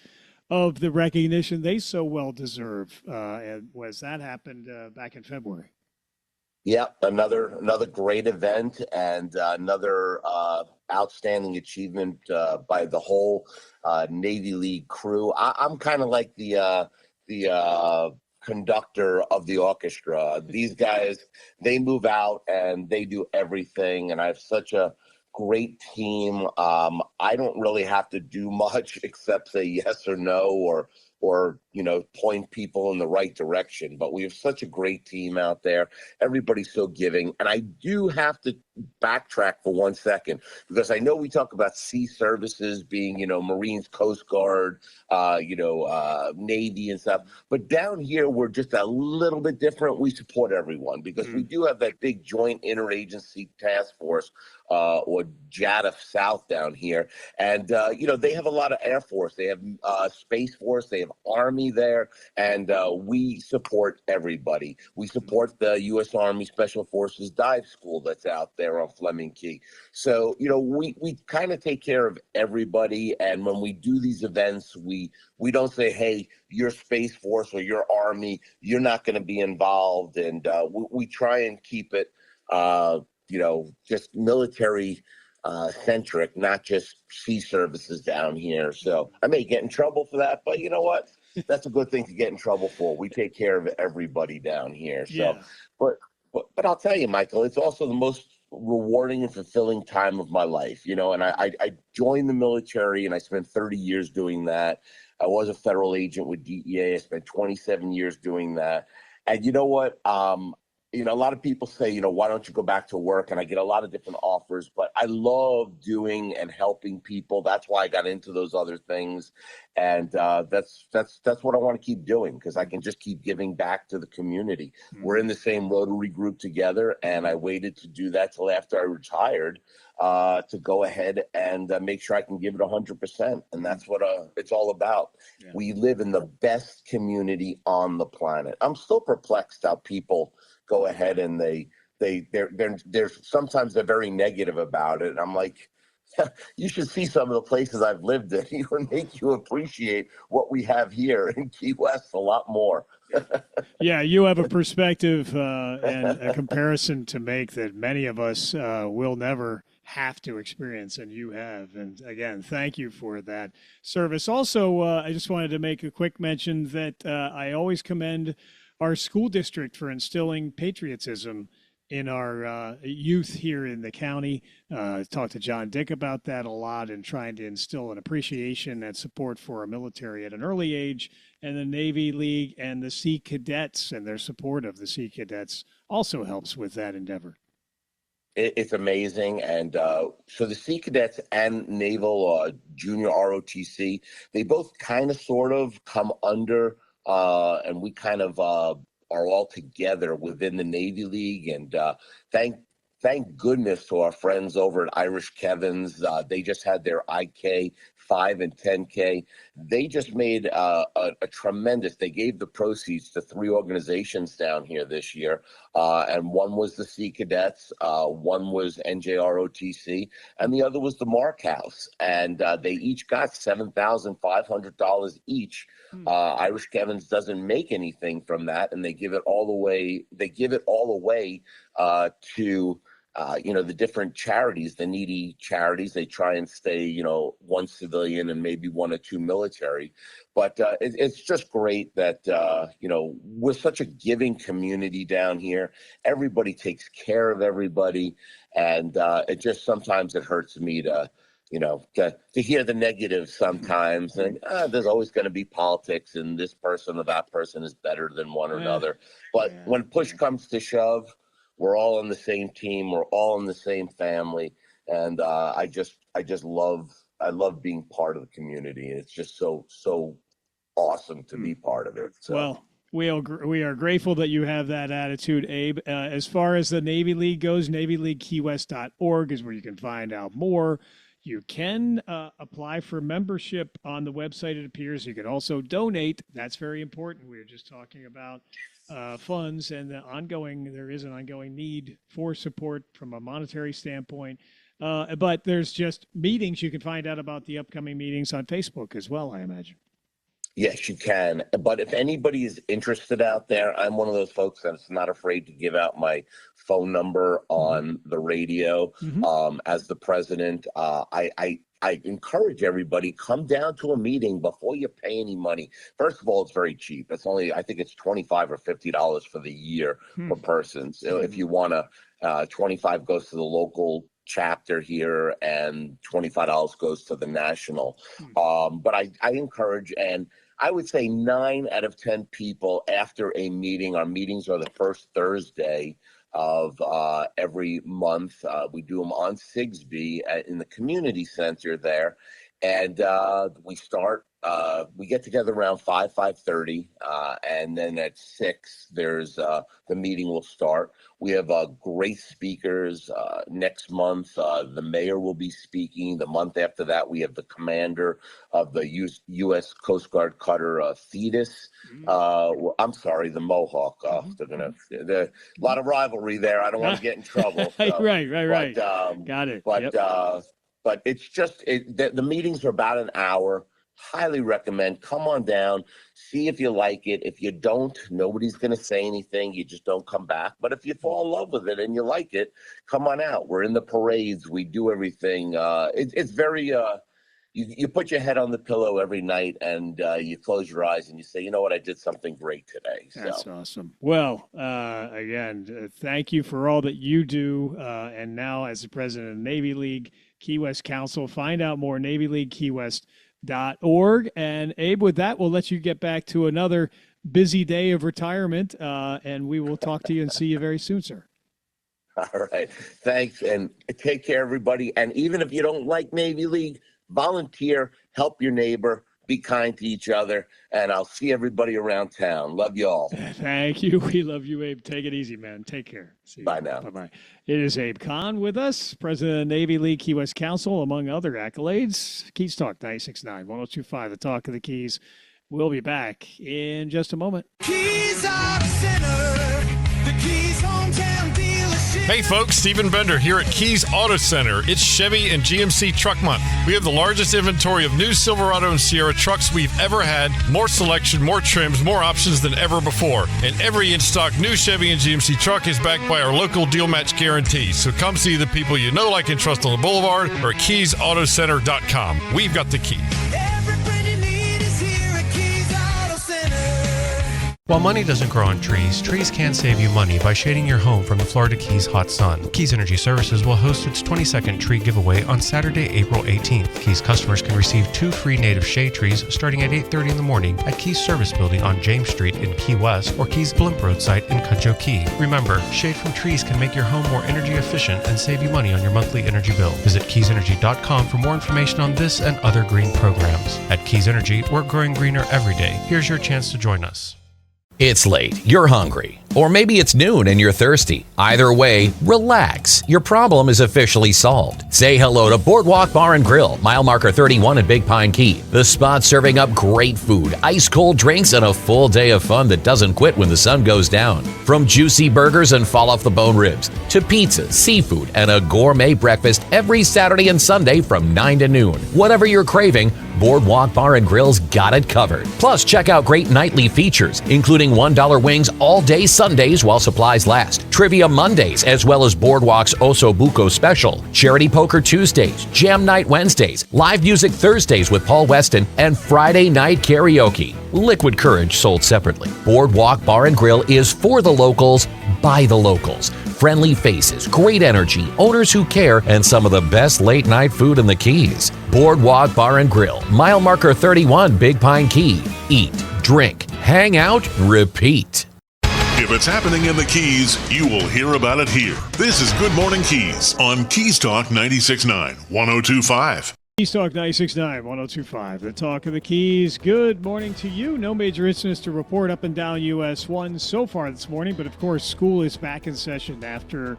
of the recognition they so well deserve. That happened back in February. Yep, another great event and another outstanding achievement by the whole Navy League crew. I'm kind of like the conductor of the orchestra. These guys, they move out and they do everything, and I have such a great team. I don't really have to do much except say yes or no, or point people in the right direction. But we have such a great team out there. Everybody's so giving. And I do have to backtrack for 1 second, because I know we talk about sea services being, Marines, Coast Guard, Navy and stuff. But down here, we're just a little bit different. We support everyone because we do have that big joint interagency task force, or JATF South down here. And, they have a lot of Air Force. They have Space Force. They have Army there. And we support everybody. We support the U.S. Army Special Forces Dive School that's out there on Fleming Key. So, we kind of take care of everybody. And when we do these events, we don't say, hey, your Space Force or your Army, you're not going to be involved. And we try and keep it, just military centric, not just sea services down here. So I may get in trouble for that, but you know what? That's a good thing to get in trouble for. We take care of everybody down here. So, yeah. But I'll tell you, Michael, it's also the most rewarding and fulfilling time of my life, and I joined the military and I spent 30 years doing that. I was a federal agent with DEA. I spent 27 years doing that. And you know what? a lot of people say, why don't you go back to work? And I get a lot of different offers, but I love doing and helping people. That's why I got into those other things. And that's what I want to keep doing, because I can just keep giving back to the community. We're in the same Rotary group together, and I waited to do that till after I retired to go ahead and make sure I can give it 100%. And that's what it's all about. Yeah. We live in the best community on the planet. I'm still perplexed how people go ahead and they're sometimes they're very negative about it. And I'm like, you should see some of the places I've lived in. It would make you appreciate what we have here in Key West a lot more. Yeah, you have a perspective and a comparison to make that many of us will never have to experience, and you have. And again, thank you for that service. Also, I just wanted to make a quick mention that I always commend our school district for instilling patriotism in our youth here in the county. Talked to John Dick about that a lot, and trying to instill an appreciation and support for our military at an early age. And the Navy League and the Sea Cadets and their support of the Sea Cadets also helps with that endeavor. It's amazing. And so the Sea Cadets and Naval Junior ROTC, they both kind of sort of come under, and we kind of are all together within the Navy League. And thank goodness to our friends over at Irish Kevin's. They just had their IK 5 and 10K. They just made a tremendous, they gave the proceeds to 3 organizations down here this year. And one was the Sea Cadets, one was NJROTC, and the other was the Mark House. And they each got $7,500 each. Irish Kevin's doesn't make anything from that, and they give it all away. They give it all away to the different charities, the needy charities. They try and stay, one civilian and maybe 1 or 2 military. But it's just great that, we're such a giving community down here. Everybody takes care of everybody. And it just sometimes it hurts me to hear the negative sometimes. And there's always going to be politics, and this person or that person is better than one or another. But when push comes to shove, we're all on the same team. We're all in the same family. And I love being part of the community. It's just so awesome to be part of it. So. Well, we are grateful that you have that attitude, Abe. As far as the Navy League goes, NavyLeagueKeyWest.org is where you can find out more. You can apply for membership on the website, it appears. You can also donate. That's very important. We were just talking about funds and there is an ongoing need for support from a monetary standpoint. But there's just meetings. You can find out about the upcoming meetings on Facebook as well, I imagine. Yes, you can. But if anybody is interested out there, I'm one of those folks that's not afraid to give out my phone number on the radio. As the president, I encourage everybody, come down to a meeting before you pay any money. First of all, it's very cheap. It's only, I think it's $25 or $50 for the year per person. So if you want to, 25 goes to the local chapter here and $25 goes to the national. But I encourage, and I would say 9 out of 10 people after a meeting, our meetings are the first Thursday of every month. We do them on Sigsbee in the community center there. And we get together around 5:30, and then at 6, there's the meeting will start. We have great speakers. Next month, the mayor will be speaking. The month after that, we have the commander of the U.S. Coast Guard cutter Thetis. I'm sorry, the Mohawk. There's a lot of rivalry there. I don't want to get in trouble. So. Right. Got it. But it's just the meetings are about an hour. Highly recommend. Come on down, see if you like it. If you don't, nobody's going to say anything. You just don't come back. But if you fall in love with it and you like it, come on out. We're in the parades. We do everything. It's very. You put your head on the pillow every night and you close your eyes and you say, you know what, I did something great today. So. That's awesome. Well, again, thank you for all that you do. And now as the president of the Navy League Key West Council, find out more, NavyLeagueKeyWest.org. And Abe, with that, we'll let you get back to another busy day of retirement, and we will talk to you and see you very soon, sir. All right. Thanks. And take care, everybody. And even if you don't like Navy League, volunteer, help your neighbor, be kind to each other. And I'll see everybody around town. Love you all. Thank you. We love you, Abe. Take it easy, man. Take care. See you. Bye now. Bye-bye. It is Abe Kahn with us, president of Navy League Key West Council, among other accolades. Keys Talk 96.9, 102.5, the Talk of the Keys. We'll be back in just a moment. Keys Auto Center, the Keys hometown dealership. Hey folks, Stephen Bender here at Keys Auto Center. It's Chevy and GMC Truck Month. We have the largest inventory of new Silverado and Sierra trucks we've ever had. More selection, more trims, more options than ever before. And every in-stock new Chevy and GMC truck is backed by our local deal match guarantee. So come see the people you know, like, and trust on the Boulevard or at KeysAutoCenter.com. We've got the key. While money doesn't grow on trees, trees can save you money by shading your home from the Florida Keys hot sun. Keys Energy Services will host its 22nd tree giveaway on Saturday, April 18th. Keys customers can receive 2 free native shade trees starting at 8:30 in the morning at Keys Service Building on James Street in Key West or Keys Blimp Road site in Cudjoe Key. Remember, shade from trees can make your home more energy efficient and save you money on your monthly energy bill. Visit KeysEnergy.com for more information on this and other green programs. At Keys Energy, we're growing greener every day. Here's your chance to join us. It's late, you're hungry, or maybe it's noon and you're thirsty. Either way, relax. Your problem is officially solved. Say hello to Boardwalk Bar and Grill, mile marker 31 in Big Pine Key. The spot serving up great food, ice cold drinks, and a full day of fun that doesn't quit when the sun goes down. From juicy burgers and fall off the bone ribs to pizza, seafood, and a gourmet breakfast every Saturday and Sunday from 9 to noon. Whatever you're craving, Boardwalk Bar and Grill's got it covered. Plus, check out great nightly features, including $1 wings all day Sundays while supplies last, Trivia Mondays, as well as Boardwalk's Oso Buco Special, Charity Poker Tuesdays, Jam Night Wednesdays, Live Music Thursdays with Paul Weston, and Friday Night Karaoke. Liquid Courage sold separately. Boardwalk Bar and Grill is for the locals, by the locals. Friendly faces, great energy, owners who care, and some of the best late night food in the Keys. Boardwalk Bar and Grill, mile marker 31, Big Pine Key. Eat, drink, hang out, repeat. If it's happening in the Keys, you will hear about it here. This is Good Morning Keys on Keys Talk 96.9, 102.5. Keys Talk 96.9, 102.5, the Talk of the Keys. Good morning to you. No major incidents to report up and down US 1 so far this morning, but of course school is back in session after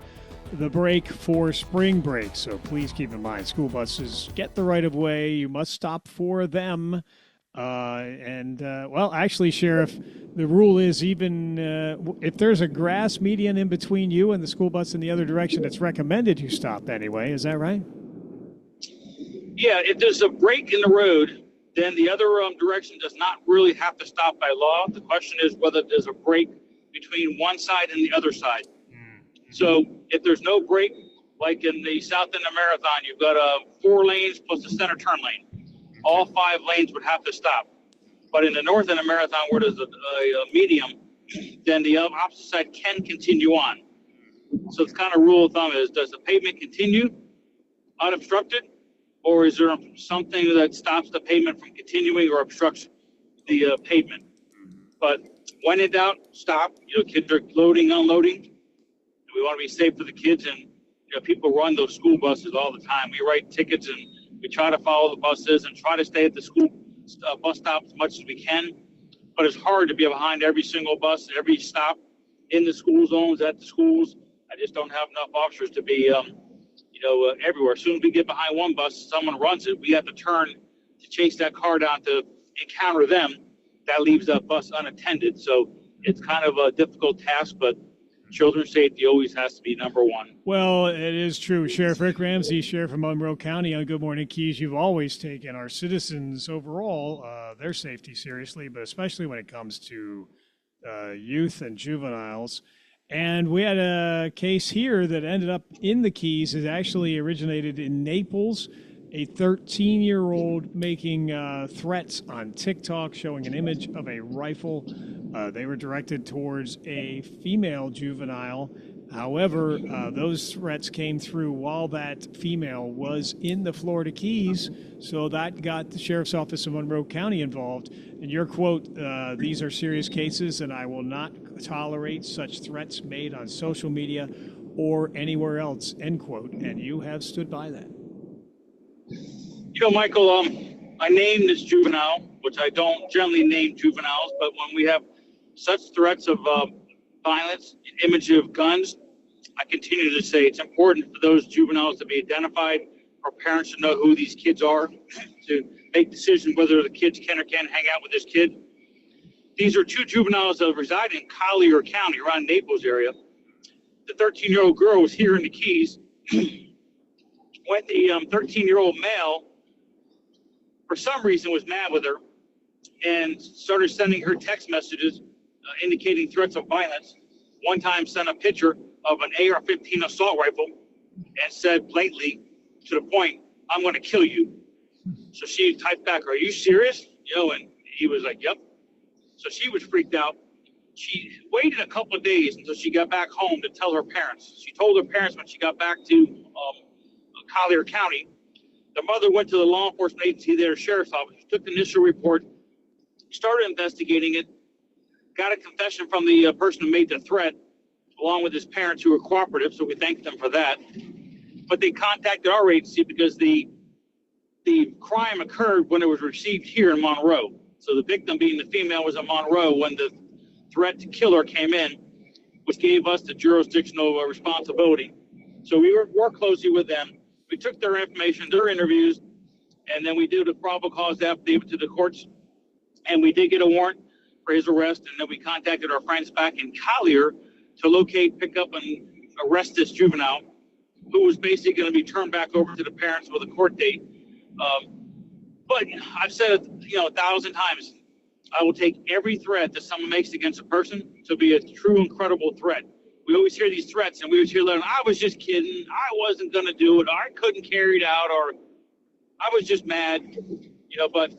the break for spring break. So please keep in mind, school buses get the right of way. You must stop for them. Well, actually, Sheriff, the rule is even if there's a grass median in between you and the school bus in the other direction, it's recommended you stop anyway. Is that right? Yeah, if there's a break in the road, then the other direction does not really have to stop by law. The question is whether there's a break between one side and the other side. So if there's no break, like in the South End of Marathon, you've got 4 lanes plus the center turn lane. All 5 lanes would have to stop. But in the North End of Marathon, where there's a medium, then the opposite side can continue on. So it's kind of rule of thumb is, does the pavement continue unobstructed? Or is there something that stops the pavement from continuing or obstructs the pavement? But when in doubt, stop. Kids are loading, unloading. We want to be safe for the kids, and people run those school buses all the time. We write tickets and we try to follow the buses and try to stay at the school bus stop as much as we can. But it's hard to be behind every single bus, every stop in the school zones, at the schools. I just don't have enough officers to be everywhere. As soon as we get behind one bus, someone runs it, we have to turn to chase that car down to encounter them. That leaves that bus unattended. So it's kind of a difficult task, but children's safety always has to be number one. Well, it is true. Sheriff Rick Ramsey, Sheriff of Monroe County on Good Morning Keys, you've always taken our citizens overall, their safety seriously, but especially when it comes to youth and juveniles. And we had a case here that ended up in the Keys. It actually originated in Naples. A 13-year-old making threats on TikTok showing an image of a rifle. They were directed towards a female juvenile. However, those threats came through while that female was in the Florida Keys, so that got the Sheriff's Office of Monroe County involved. And your quote, these are serious cases, and I will not tolerate such threats made on social media or anywhere else, end quote. And you have stood by that. You know, Michael, I named this juvenile, which I don't generally name juveniles, but when we have such threats of violence, image of guns, I continue to say it's important for those juveniles to be identified, for parents to know who these kids are, to make decisions whether the kids can or can't hang out with this kid. These are two juveniles that reside in Collier County, around Naples area. The 13-year-old girl was here in the Keys when the 13-year-old male, for some reason, was mad with her and started sending her text messages indicating threats of violence. One time sent a picture of an AR-15 assault rifle and said blatantly, to the point, "I'm going to kill you." So she typed back, "Are you serious?" You know, and he was like, "Yep." So she was freaked out. She waited a couple of days until she got back home to tell her parents. She told her parents when she got back to Collier County. The mother went to the law enforcement agency there, sheriff's office, took the initial report, started investigating it, got a confession from the person who made the threat, along with his parents who were cooperative, so we thank them for that. But they contacted our agency because the crime occurred when it was received here in Monroe. So the victim, being the female, was in Monroe when the threat to kill her came in, which gave us the jurisdictional responsibility. So we worked closely with them. We took their information, their interviews, and then we did a probable cause affidavit to the courts, and we did get a warrant for his arrest, and then we contacted our friends back in Collier to locate, pick up, and arrest this juvenile, who was basically going to be turned back over to the parents with a court date. But I've said it, 1,000 times, I will take every threat that someone makes against a person to be a true and credible threat. We always hear these threats, and we always hear, "I was just kidding. I wasn't going to do it. I couldn't carry it out," or "I was just mad." But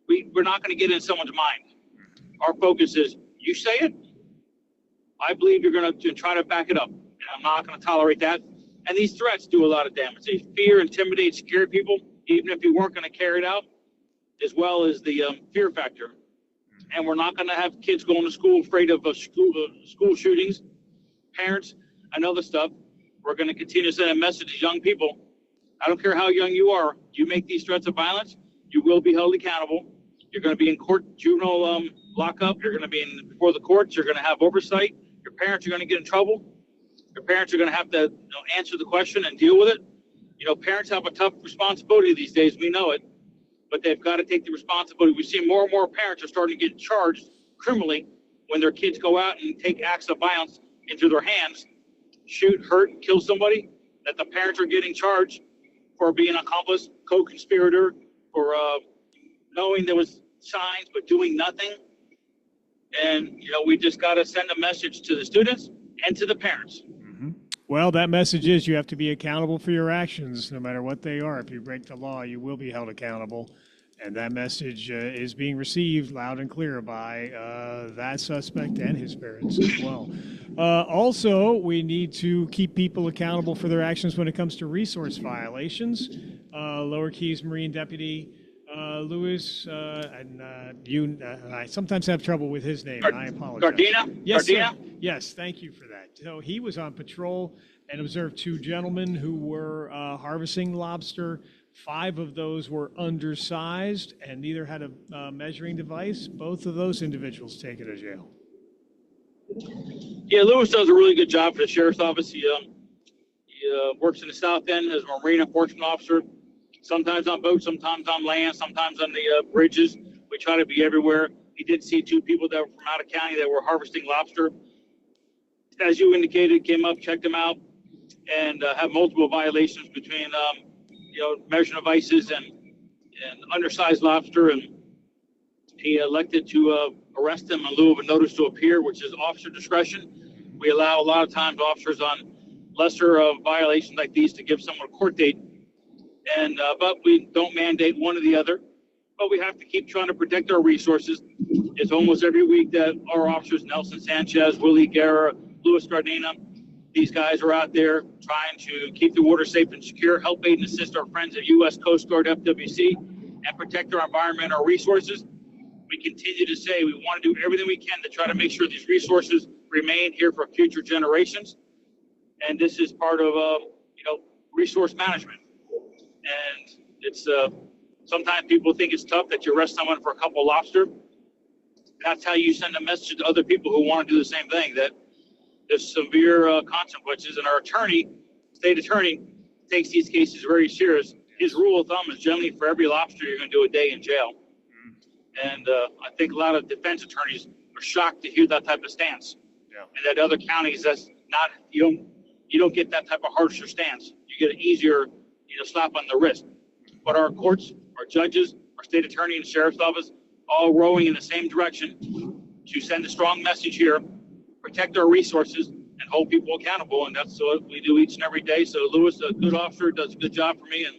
we're not going to get in someone's mind. Our focus is, you say it, I believe you're going to try to back it up, and I'm not going to tolerate that. And these threats do a lot of damage. They fear, intimidate, scare people, even if you weren't going to carry it out, as well as the fear factor. And we're not going to have kids going to school afraid of school shootings, parents, and other stuff. We're going to continue to send a message to young people. I don't care how young you are. You make these threats of violence, you will be held accountable. You're going to be in court, juvenile lockup. You're going to be before the courts. You're going to have oversight. Your parents are going to get in trouble. Your parents are going to have to answer the question and deal with it. Parents have a tough responsibility these days. We know it. But they've got to take the responsibility. We see more and more parents are starting to get charged criminally when their kids go out and take acts of violence into their hands, shoot, hurt, kill somebody, that the parents are getting charged for being an accomplice, co-conspirator, for knowing there was signs but doing nothing. And, we just got to send a message to the students and to the parents. Well, that message is you have to be accountable for your actions, no matter what they are. If you break the law, you will be held accountable. And that message is being received loud and clear by that suspect and his parents as well. Also, we need to keep people accountable for their actions when it comes to resource violations. Lower Keys Marine Deputy Lewis, and I sometimes have trouble with his name, and I apologize. Gardena? Yes, Gardena? sir. Yes, thank you for that. So he was on patrol and observed two gentlemen who were harvesting lobster. 5 of those were undersized, and neither had a measuring device. Both of those individuals taken to jail. Yeah, Lewis does a really good job for the sheriff's office. He works in the South End as a marine enforcement officer. Sometimes on boats, sometimes on land, sometimes on the bridges. We try to be everywhere. He did see 2 people that were from out of county that were harvesting lobster. As you indicated, came up, checked them out, and have multiple violations between, measuring devices and undersized lobster. And he elected to arrest them in lieu of a notice to appear, which is officer discretion. We allow a lot of times officers on lesser violations like these to give someone a court date. And but we don't mandate one or the other. But we have to keep trying to protect our resources. It's almost every week that our officers, Nelson Sanchez, Willie Guerra, Louis Gardena. These guys are out there trying to keep the water safe and secure, help aid and assist our friends at U.S. Coast Guard, FWC, and protect our environment, our resources. We continue to say we want to do everything we can to try to make sure these resources remain here for future generations. And this is part of, resource management. And it's sometimes people think it's tough that you arrest someone for a couple of lobster. That's how you send a message to other people who want to do the same thing, that there's severe consequences. And our state attorney, takes these cases very serious. His rule of thumb is generally for every lobster, you're going to do a day in jail. And I think a lot of defense attorneys are shocked to hear that type of stance. Yeah. And that other counties, that's not, you don't get that type of harsher stance. You get an easier, slap on the wrist. But our courts, our judges, our state attorney and sheriff's office, all rowing in the same direction to send a strong message here, protect our resources, and hold people accountable. And that's what we do each and every day. So Louis, a good officer, does a good job for me, and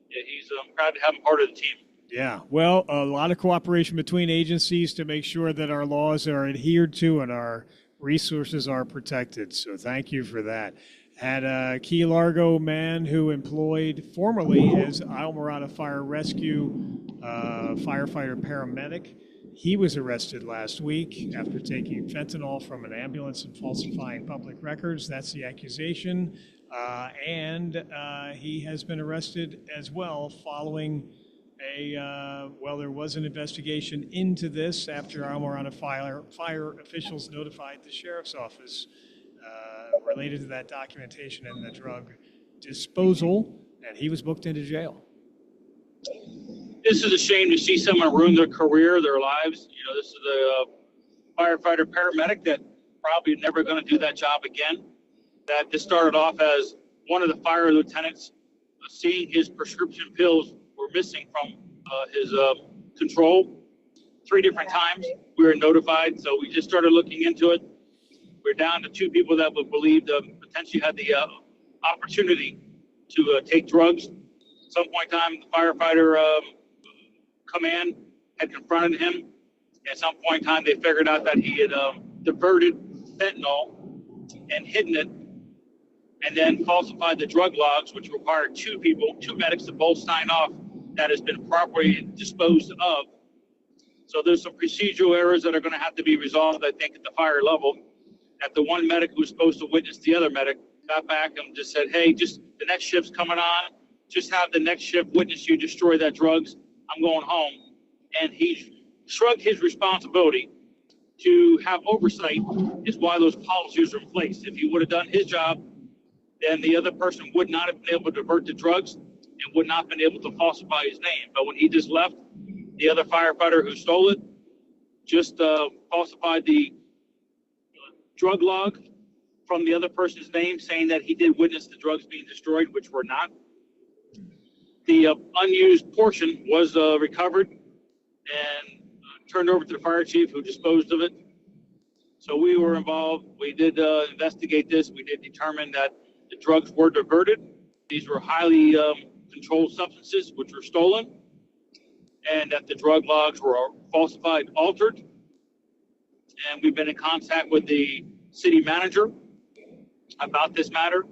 he's proud to have him part of the team. Yeah, well, a lot of cooperation between agencies to make sure that our laws are adhered to and our resources are protected. So thank you for that. Had a Key Largo man who employed formerly as Islamorada Fire Rescue firefighter paramedic. He was arrested last week after taking fentanyl from an ambulance and falsifying public records. That's the accusation. And he has been arrested as well following there was an investigation into this after Islamorada fire officials notified the sheriff's office related to that documentation and the drug disposal, and he was booked into jail. This is a shame to see someone ruin their career, their lives. This is a firefighter paramedic that probably never going to do that job again. That this started off as one of the fire lieutenants seeing his prescription pills were missing from his control 3 different times. We were notified, so we just started looking into it. We're down to 2 people that would believe potentially had the opportunity to take drugs. At some point in time, the firefighter command had confronted him. At some point in time, they figured out that he had diverted fentanyl and hidden it, and then falsified the drug logs, which required 2 medics to both sign off that has been properly disposed of. So there's some procedural errors that are going to have to be resolved, I think, at the fire level. That the one medic who was supposed to witness the other medic got back and just said, hey, just the next shift's coming on. Just have the next shift witness you destroy that drugs. I'm going home. And he shrugged his responsibility to have oversight is why those policies are in place. If he would have done his job, then the other person would not have been able to divert the drugs and would not have been able to falsify his name. But when he just left, the other firefighter who stole it just falsified the drug log from the other person's name, saying that he did witness the drugs being destroyed, which were not. The unused portion was recovered and turned over to the fire chief, who disposed of it. So we were involved. We did investigate this. We did determine that the drugs were diverted. These were highly controlled substances which were stolen, and that the drug logs were falsified, altered. And we've been in contact with the city manager about this matter.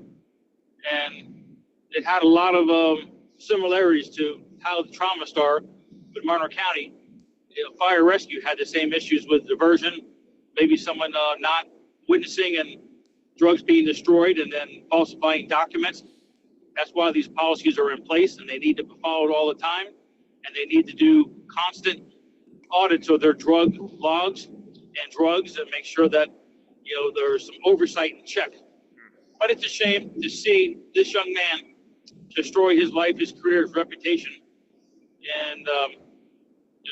And it had a lot of similarities to how the Trauma Star with Monroe County Fire Rescue had the same issues with diversion, maybe someone not witnessing and drugs being destroyed and then falsifying documents. That's why these policies are in place, and they need to be followed all the time. And they need to do constant audits of their drug logs and drugs and make sure that, there's some oversight and check. But it's a shame to see this young man destroy his life, his career, his reputation, and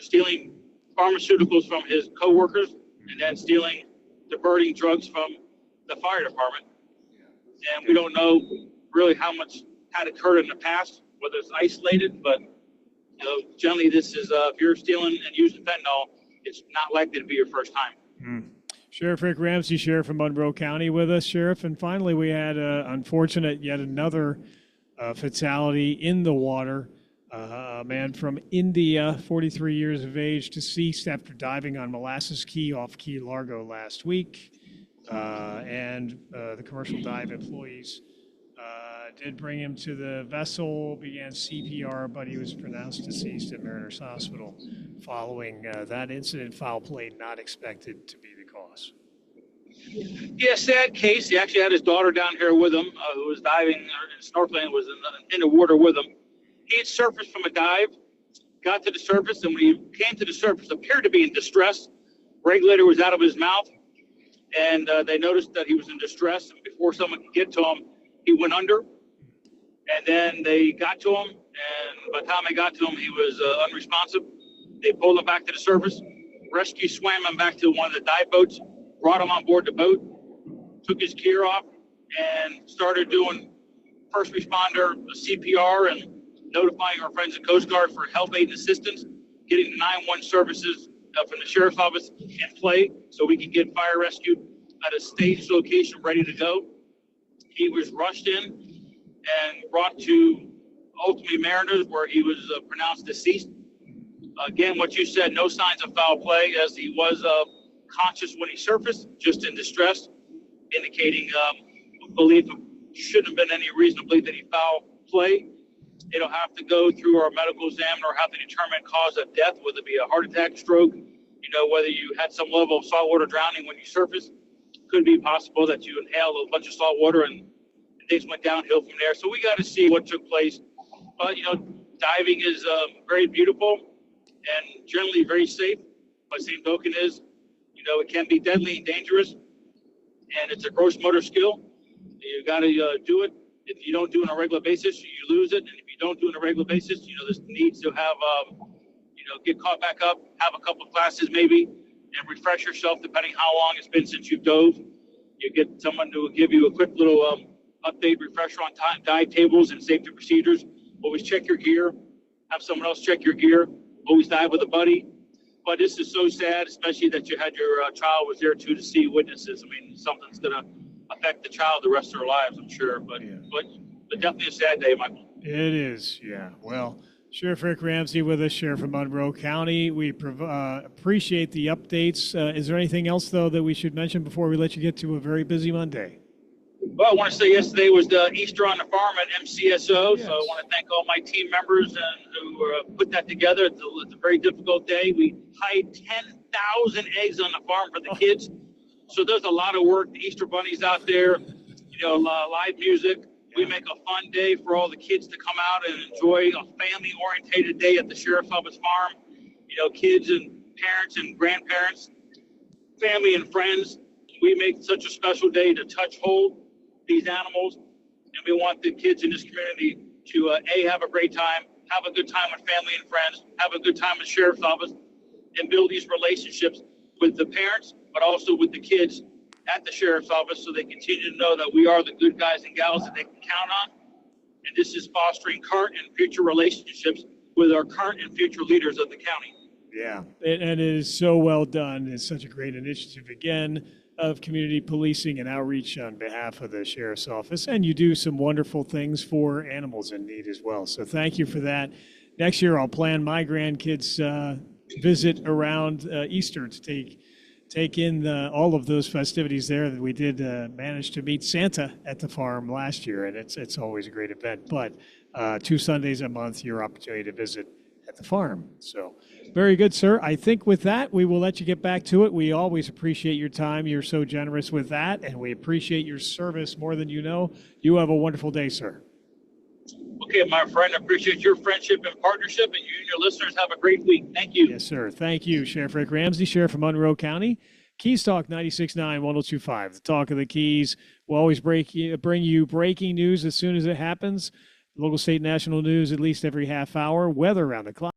stealing pharmaceuticals from his coworkers and then diverting drugs from the fire department. And we don't know really how much had occurred in the past, whether it's isolated, but generally this is, if you're stealing and using fentanyl, it's not likely to be your first time. Sheriff Rick Ramsey, Sheriff of Monroe County with us, Sheriff. And finally, we had yet another fatality in the water. A man from India, 43 years of age, deceased after diving on Molasses Key off Key Largo last week. and the commercial dive employees did bring him to the vessel, began CPR, but he was pronounced deceased at Mariners Hospital following that incident. Foul play not expected to be the cause. Yeah, sad case. He actually had his daughter down here with him, who was diving or snorkeling, was in the water with him. He had surfaced from a dive, got to the surface, and when he came to the surface, appeared to be in distress. Regulator was out of his mouth, and they noticed that he was in distress. And before someone could get to him, he went under. And then they got to him, and by the time they got to him, he was unresponsive. They pulled him back to the surface. Rescue swam him back to one of the dive boats, brought him on board the boat, took his gear off, and started doing first responder CPR and notifying our friends at Coast Guard for help, aid, and assistance, getting the 911 services from the Sheriff's Office in play so we can get fire rescue at a staged location ready to go. He was rushed in and brought to ultimately Mariners, where he was pronounced deceased. Again, what you said, no signs of foul play, as he was conscious when he surfaced, just in distress, indicating belief shouldn't have been any reason to believe that he foul play. It'll have to go through our medical examiner, or have to determine cause of death, whether it be a heart attack, stroke, whether you had some level of saltwater drowning when you surfaced. Could be possible that you inhaled a bunch of salt water and things went downhill from there. So we got to see what took place. But, diving is very beautiful and generally very safe. But same token is, it can be deadly and dangerous. And it's a gross motor skill. You got to do it. If you don't do it on a regular basis, you lose it. And if you don't do it on a regular basis, this needs to have, get caught back up, have a couple of classes maybe, and refresh yourself depending how long it's been since you've dove. You get someone to give you a quick little update, refresher on dive tables and safety procedures. Always check your gear. Have someone else check your gear. Always dive with a buddy. But this is so sad, especially that you had your child was there too to see witnesses. I mean, something's going to affect the child the rest of their lives, I'm sure. But definitely a sad day, Michael. It is, yeah. Well, Sheriff Rick Ramsey with us, Sheriff of Monroe County. We appreciate the updates. Is there anything else, though, that we should mention before we let you get to a very busy Monday? Well, I want to say yesterday was the Easter on the Farm at MCSO, Yes. so I want to thank all my team members who put that together. It's a very difficult day. We hide 10,000 eggs on the farm for the kids, so there's a lot of work. The Easter bunnies out there, live music. We make a fun day for all the kids to come out and enjoy a family-orientated day at the Sheriff's Office Farm. Kids and parents and grandparents, family and friends. We make such a special day to touch, hold these animals, and we want the kids in this community to have a great time, have a good time with family and friends, have a good time at the Sheriff's Office, and build these relationships with the parents, but also with the kids at the Sheriff's Office, so they continue to know that we are the good guys and gals that they can count on. And this is fostering current and future relationships with our current and future leaders of the county. Yeah, and it is so well done. It's such a great initiative, again, of community policing and outreach on behalf of the Sheriff's Office. And you do some wonderful things for animals in need as well. So thank you for that. Next year, I'll plan my grandkids' visit around Easter to take in all of those festivities there. That we did manage to meet Santa at the farm last year, and it's always a great event. But 2 Sundays a month, your opportunity to visit at the farm. So very good, sir. I think with that, we will let you get back to it. We always appreciate your time. You're so generous with that, and we appreciate your service more than you know. You have a wonderful day, sir. Okay, my friend, I appreciate your friendship and partnership, and you and your listeners have a great week. Thank you. Yes, sir. Thank you, Sheriff Rick Ramsey, Sheriff of Monroe County. Keys Talk 96.9, 102.5, the talk of the Keys. We'll always bring you breaking news as soon as it happens. Local, state, national news at least every half hour. Weather around the clock.